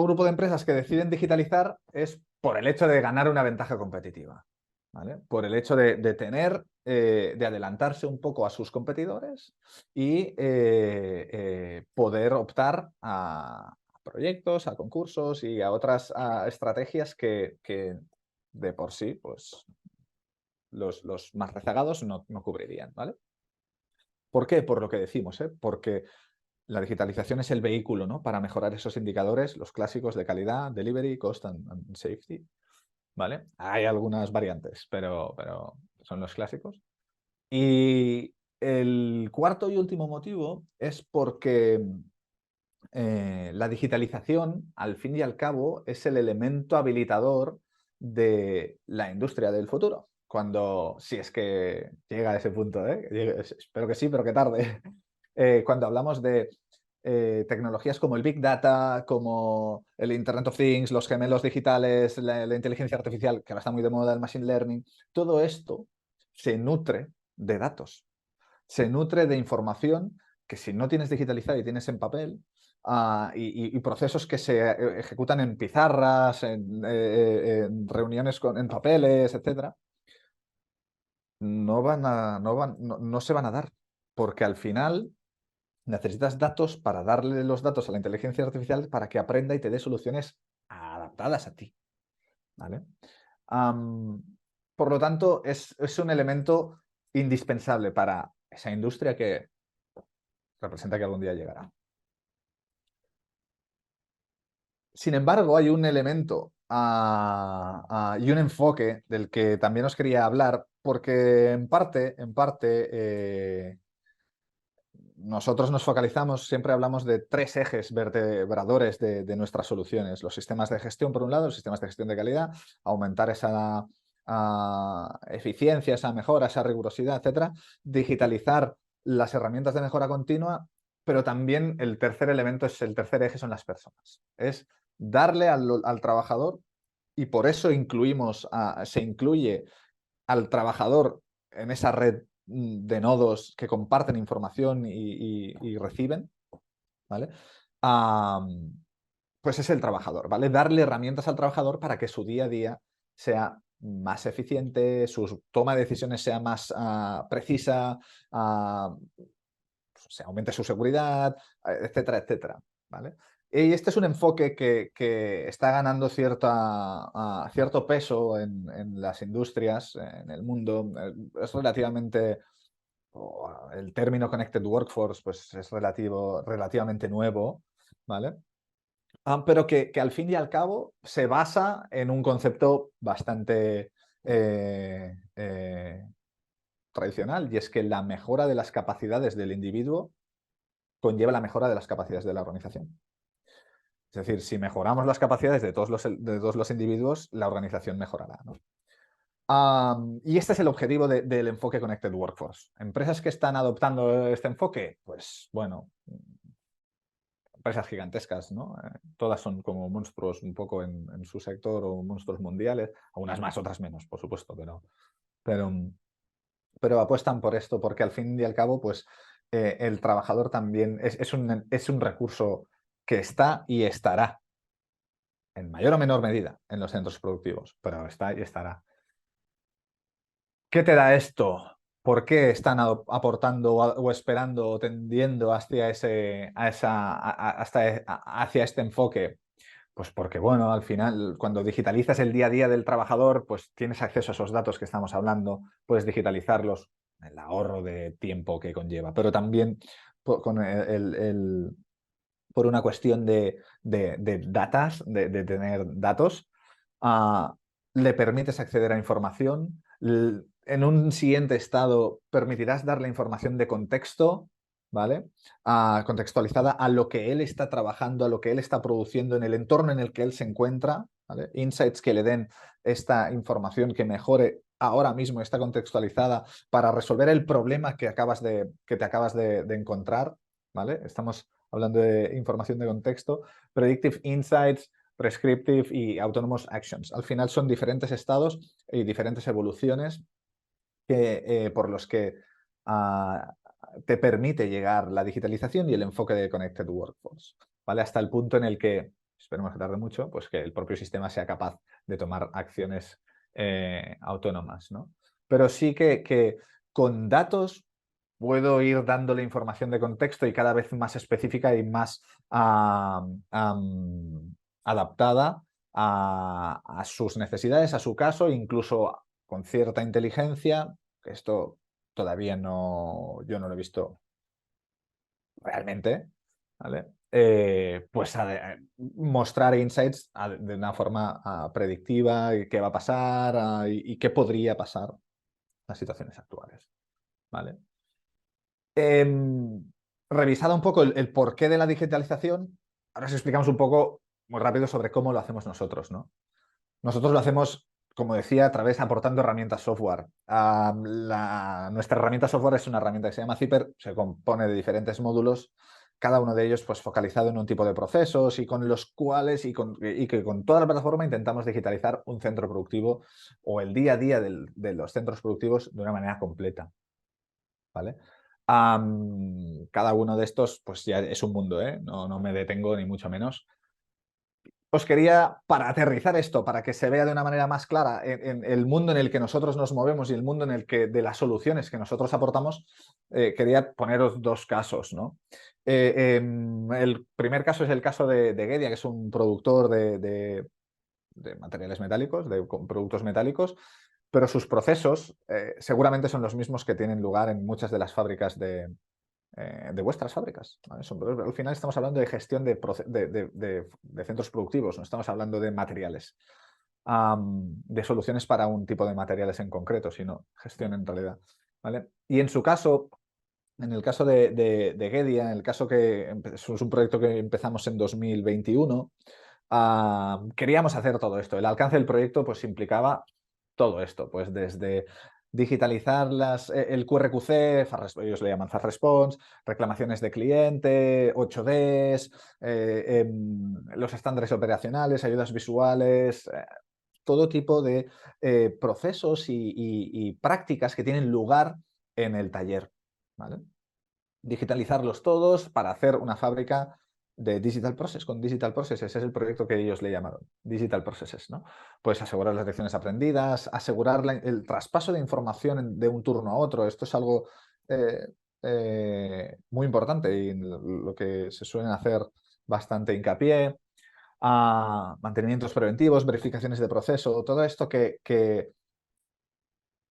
grupo de empresas que deciden digitalizar es por el hecho de ganar una ventaja competitiva, ¿vale? Por el hecho de tener, de adelantarse un poco a sus competidores y poder optar a proyectos, a concursos y a otras estrategias que de por sí, pues los más rezagados no cubrirían, ¿vale? ¿Por qué? Por lo que decimos, ¿eh? Porque la digitalización es el vehículo, ¿no? Para mejorar esos indicadores, los clásicos de calidad, delivery, cost and safety, ¿vale? Hay algunas variantes, pero son los clásicos. Y el cuarto y último motivo es porque la digitalización, al fin y al cabo, es el elemento habilitador de la industria del futuro. Cuando, si es que llega a ese punto, ¿eh? Espero que sí, pero que tarde. Cuando hablamos de tecnologías como el Big Data, como el Internet of Things, los gemelos digitales, la inteligencia artificial, que ahora está muy de moda, el Machine Learning, todo esto se nutre de datos, se nutre de información que si no tienes digitalizada y tienes en papel, y procesos que se ejecutan en pizarras, en reuniones en papeles, etc., no se van a dar, porque al final necesitas datos para darle los datos a la inteligencia artificial para que aprenda y te dé soluciones adaptadas a ti, ¿vale? Por lo tanto, es un elemento indispensable para esa industria que representa que algún día llegará. Sin embargo, hay un elemento y un enfoque del que también os quería hablar, porque en parte, nosotros nos focalizamos, siempre hablamos de 3 ejes vertebradores de nuestras soluciones. Los sistemas de gestión, por un lado, los sistemas de gestión de calidad, aumentar esa eficiencia, esa mejora, esa rigurosidad, etcétera. Digitalizar las herramientas de mejora continua, pero también el tercer elemento, el tercer eje son las personas. Es darle al trabajador, y por eso se incluye al trabajador en esa red de nodos que comparten información y reciben, ¿vale? Pues es el trabajador, ¿vale? Darle herramientas al trabajador para que su día a día sea más eficiente, su toma de decisiones sea más precisa, se aumente su seguridad, etcétera, etcétera, ¿vale? Y este es un enfoque que está ganando cierto peso en las industrias, en el mundo. Es relativamente, el término Connected Workforce pues es relativamente nuevo, ¿vale? Pero que al fin y al cabo se basa en un concepto bastante tradicional, y es que la mejora de las capacidades del individuo conlleva la mejora de las capacidades de la organización. Es decir, si mejoramos las capacidades de todos los individuos, la organización mejorará, ¿no? Y este es el objetivo del enfoque Connected Workforce. ¿Empresas que están adoptando este enfoque? Pues bueno, empresas gigantescas, ¿no? Todas son como monstruos un poco en su sector, o monstruos mundiales, algunas más, otras menos, por supuesto, pero apuestan por esto porque al fin y al cabo, pues el trabajador también es un recurso que está y estará en mayor o menor medida en los centros productivos, pero está y estará. ¿Qué te da esto? ¿Por qué están aportando o esperando o tendiendo hacia este enfoque? Pues porque, bueno, al final, cuando digitalizas el día a día del trabajador, pues tienes acceso a esos datos que estamos hablando, puedes digitalizarlos, el ahorro de tiempo que conlleva, pero también por una cuestión de tener datos, le permites acceder a información. En un siguiente estado permitirás darle información de contexto, ¿vale? Contextualizada a lo que él está trabajando, a lo que él está produciendo, en el entorno en el que él se encuentra, ¿vale? Insights que le den esta información que mejore ahora mismo, está contextualizada para resolver el problema que te acabas de encontrar, ¿vale? Estamos hablando de información de contexto. Predictive Insights, Prescriptive y Autonomous Actions. Al final son diferentes estados y diferentes evoluciones por los que te permite llegar la digitalización y el enfoque de Connected Workforce, ¿vale? Hasta el punto en el que esperemos que tarde mucho, pues que el propio sistema sea capaz de tomar acciones autónomas, ¿no? Pero sí que con datos puedo ir dándole información de contexto y cada vez más específica y más adaptada a sus necesidades, a su caso, incluso con cierta inteligencia, que esto todavía yo no lo he visto realmente, ¿vale? Pues mostrar insights de una forma predictiva, y qué va a pasar y qué podría pasar en las situaciones actuales, ¿vale? Revisado un poco el porqué de la digitalización, ahora os explicamos un poco muy rápido sobre cómo lo hacemos nosotros, ¿no? Nosotros lo hacemos, como decía, a través aportando herramientas software. Nuestra herramienta software es una herramienta que se llama Zipper, se compone de diferentes módulos, cada uno de ellos pues focalizado en un tipo de procesos y con los cuales y que con toda la plataforma intentamos digitalizar un centro productivo o el día a día de los centros productivos de una manera completa, ¿vale? Cada uno de estos pues ya es un mundo, ¿eh? No me detengo ni mucho menos. Os quería, para aterrizar esto, para que se vea de una manera más clara en el mundo en el que nosotros nos movemos y el mundo en el que de las soluciones que nosotros aportamos, quería poneros dos casos, ¿no? El primer caso es el caso de Gedia, que es un productor de materiales metálicos, de productos metálicos, pero sus procesos seguramente son los mismos que tienen lugar en muchas de las fábricas de vuestras fábricas, ¿vale? Al final estamos hablando de gestión de centros productivos, no estamos hablando de materiales, de soluciones para un tipo de materiales en concreto, sino gestión en realidad, ¿vale? Y en su caso, en el caso de Gedia, en el caso que es un proyecto que empezamos en 2021, queríamos hacer todo esto. El alcance del proyecto pues implicaba todo esto, pues desde digitalizar el QRQC, ellos le llaman Fast Response, reclamaciones de cliente, 8Ds, los estándares operacionales, ayudas visuales, todo tipo de procesos y prácticas que tienen lugar en el taller, ¿vale? Digitalizarlos todos para hacer una fábrica de Digital Process, con Digital Processes, es el proyecto que ellos le llamaron, Digital Processes, ¿no? Pues asegurar las lecciones aprendidas, asegurar el traspaso de información de un turno a otro, esto es algo muy importante y lo que se suelen hacer bastante hincapié, mantenimientos preventivos, verificaciones de proceso, todo esto que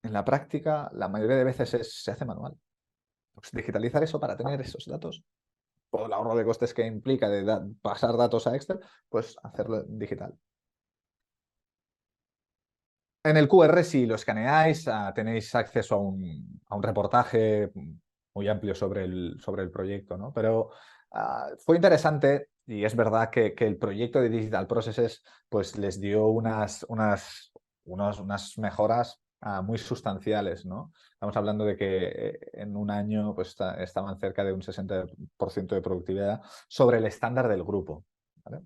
en la práctica la mayoría de veces se hace manual. Pues digitalizar eso para tener esos datos, o el ahorro de costes que implica de pasar datos a Excel, pues hacerlo digital. En el QR, si lo escaneáis, tenéis acceso a un reportaje muy amplio sobre el proyecto, ¿no? Pero fue interesante y es verdad que el proyecto de Digital Processes pues, les dio unas mejoras muy sustanciales, ¿no? Estamos hablando de que en un año pues, estaban cerca de un 60% de productividad sobre el estándar del grupo, ¿vale?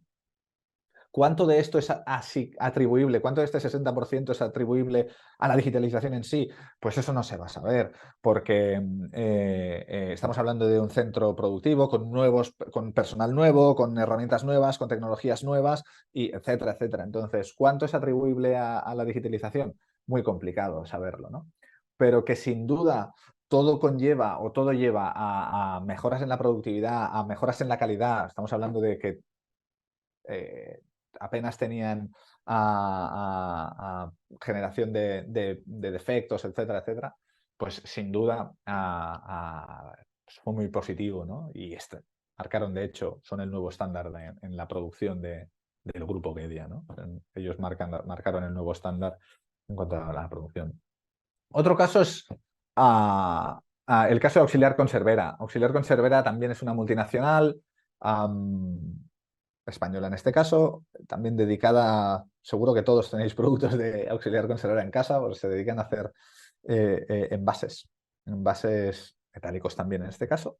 ¿Cuánto de esto es así atribuible? ¿Cuánto de este 60% es atribuible a la digitalización en sí? Pues eso no se va a saber, porque estamos hablando de un centro productivo con personal nuevo, con herramientas nuevas, con tecnologías nuevas, y etcétera, etcétera. Entonces, ¿cuánto es atribuible a la digitalización? Muy complicado saberlo, ¿no? Pero que sin duda todo conlleva o todo lleva a mejoras en la productividad, a mejoras en la calidad. Estamos hablando de que apenas tenían generación de defectos, etcétera, etcétera, pues sin duda pues fue muy positivo, ¿no? Y marcaron, de hecho, son el nuevo estándar en la producción del grupo Gedia, ¿no? Ellos marcaron el nuevo estándar en cuanto a la producción. Otro caso es el caso de Auxiliar Conservera. Auxiliar Conservera también es una multinacional española en este caso, también dedicada, seguro que todos tenéis productos de Auxiliar Conservera en casa, porque se dedican a hacer envases metálicos también en este caso,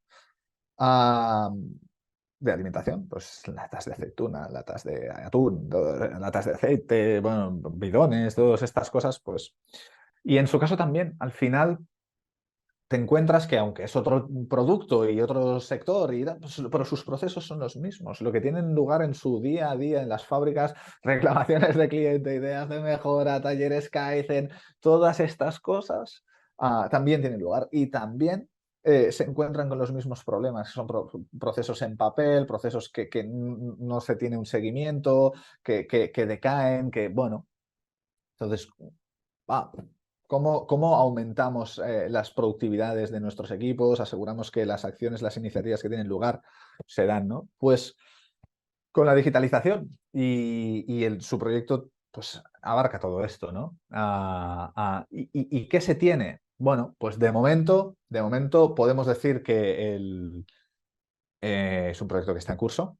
de alimentación, pues latas de aceituna, latas de atún, latas de aceite, bueno, bidones, todas estas cosas, pues. Y en su caso también, al final, te encuentras que aunque es otro producto y otro sector, pero sus procesos son los mismos. Lo que tienen lugar en su día a día en las fábricas, reclamaciones de cliente, ideas de mejora, talleres Kaizen, todas estas cosas también tienen lugar. Y también se encuentran con los mismos problemas. Son procesos en papel, procesos que no se tiene un seguimiento, que decaen, que bueno. Entonces, ¿cómo aumentamos las productividades de nuestros equipos? Aseguramos que las acciones, las iniciativas que tienen lugar se dan, ¿no? Pues con la digitalización y su proyecto pues abarca todo esto, ¿no? ¿Y qué se tiene? Bueno, pues de momento podemos decir que es un proyecto que está en curso.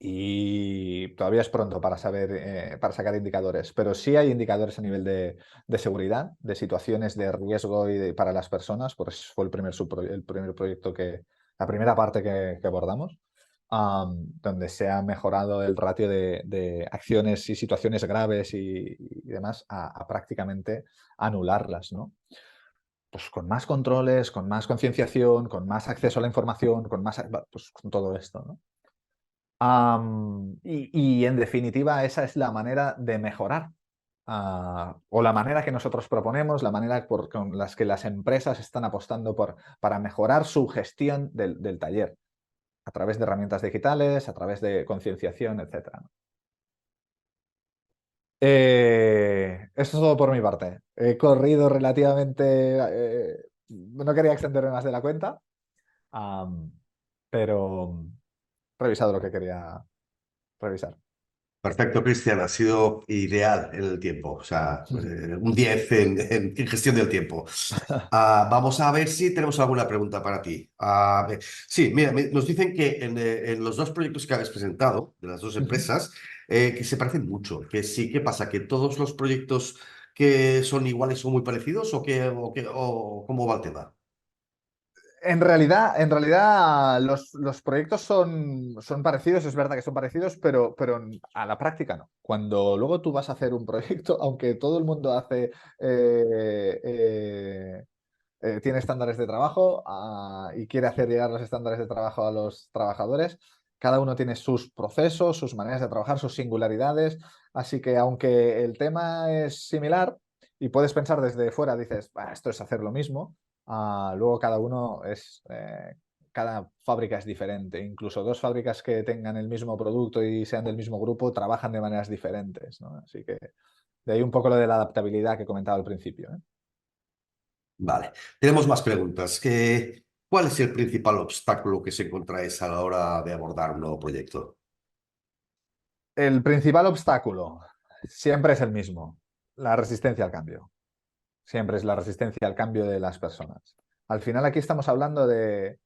Y todavía es pronto para saber, para sacar indicadores, pero sí hay indicadores a nivel de seguridad, de situaciones de riesgo para las personas, por eso fue el primer proyecto la primera parte que abordamos, donde se ha mejorado el ratio de acciones y situaciones graves y demás a prácticamente anularlas, ¿no? Pues con más controles, con más concienciación, con más acceso a la información, pues con todo esto, ¿no? Y en definitiva, esa es la manera de mejorar, o la manera que nosotros proponemos, la manera con las que las empresas están apostando para mejorar su gestión del taller, a través de herramientas digitales, a través de concienciación, etc. Eso es todo por mi parte. He corrido relativamente, no quería extenderme más de la cuenta, pero he revisado lo que quería revisar. Perfecto, Cristian, ha sido ideal en el tiempo, o sea, un 10 en gestión del tiempo. Vamos a ver si tenemos alguna pregunta para ti. Sí, mira, nos dicen que en los dos proyectos que habéis presentado, de las dos empresas, que se parecen mucho, que sí, ¿qué pasa? ¿Que todos los proyectos que son iguales son muy parecidos o cómo va el tema? En realidad los proyectos son parecidos, es verdad que son parecidos, pero a la práctica no. Cuando luego tú vas a hacer un proyecto, aunque todo el mundo tiene estándares de trabajo y quiere hacer llegar los estándares de trabajo a los trabajadores, cada uno tiene sus procesos, sus maneras de trabajar, sus singularidades, así que aunque el tema es similar y puedes pensar desde fuera, dices, esto es hacer lo mismo. Luego cada fábrica es diferente. Incluso dos fábricas que tengan el mismo producto y sean del mismo grupo trabajan de maneras diferentes, ¿no? Así que de ahí un poco lo de la adaptabilidad que comentaba al principio, ¿eh? Vale, tenemos más preguntas. ¿Cuál es el principal obstáculo que se encontráis a la hora de abordar un nuevo proyecto? El principal obstáculo siempre es el mismo, la resistencia al cambio. Siempre es la resistencia al cambio de las personas. Al final aquí estamos hablando si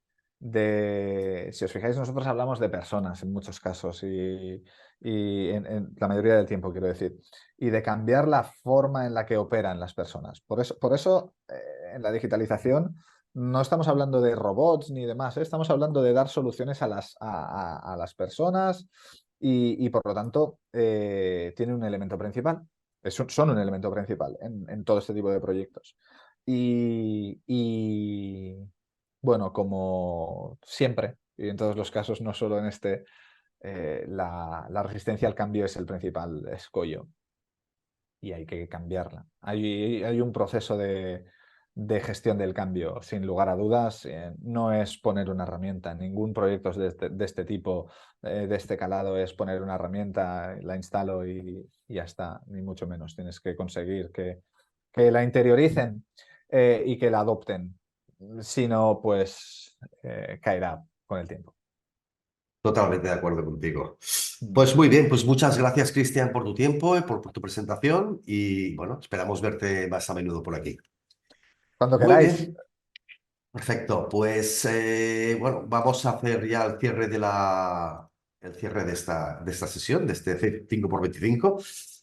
os fijáis, nosotros hablamos de personas en muchos casos y en la mayoría del tiempo, quiero decir, y de cambiar la forma en la que operan las personas. Por eso en la digitalización no estamos hablando de robots ni demás, ¿eh? Estamos hablando de dar soluciones a las personas y por lo tanto tiene un elemento principal. Son un elemento principal en todo este tipo de proyectos. Y bueno, como siempre, y en todos los casos, no solo en este, la resistencia al cambio es el principal escollo y hay que cambiarla. Hay un proceso de gestión del cambio, sin lugar a dudas. No es poner una herramienta. Ningún proyecto de este tipo, de este calado, es poner una herramienta, la instalo y ya está, ni mucho menos. Tienes que conseguir que la interioricen y que la adopten. Si no, pues caerá con el tiempo. Totalmente de acuerdo contigo. Pues muy bien, pues muchas gracias, Cristian, por tu tiempo y por tu presentación y bueno, esperamos verte más a menudo por aquí. Cuando Muy queráis. bien, perfecto. Pues bueno, vamos a hacer ya el cierre de esta sesión, de este 5x25.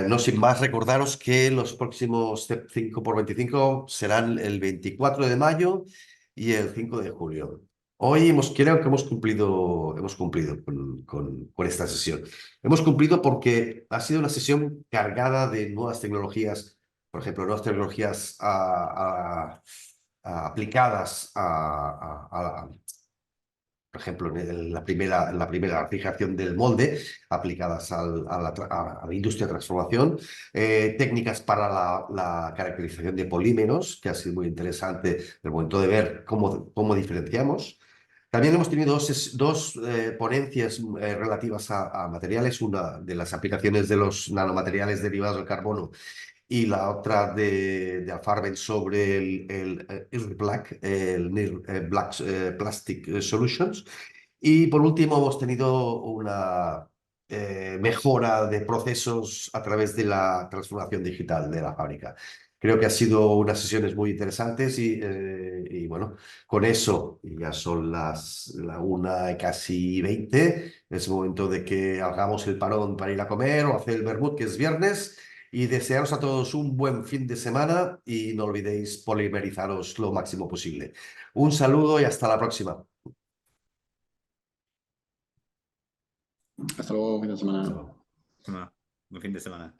No sin más recordaros que los próximos 5x25 serán el 24 de mayo y el 5 de julio. Hoy creo que hemos cumplido con esta sesión. Hemos cumplido porque ha sido una sesión cargada de nuevas tecnologías, por ejemplo, nuevas tecnologías aplicadas por ejemplo, en la primera fijación del molde, aplicadas a la industria de transformación, técnicas para la caracterización de polímeros, que ha sido muy interesante el momento de ver cómo diferenciamos. También hemos tenido dos ponencias relativas a materiales, una de las aplicaciones de los nanomateriales derivados del carbono y la otra de Alfarben sobre el NIR Black Plastic Solutions. Y por último hemos tenido una mejora de procesos a través de la transformación digital de la fábrica. Creo que ha sido unas sesiones muy interesantes y bueno, con eso ya son la 1:20. Es momento de que hagamos el parón para ir a comer o hacer el vermut, que es viernes. Y desearos a todos un buen fin de semana y no olvidéis polimerizaros lo máximo posible. Un saludo y hasta la próxima. Hasta luego, fin de semana. Hasta luego. Buen fin de semana.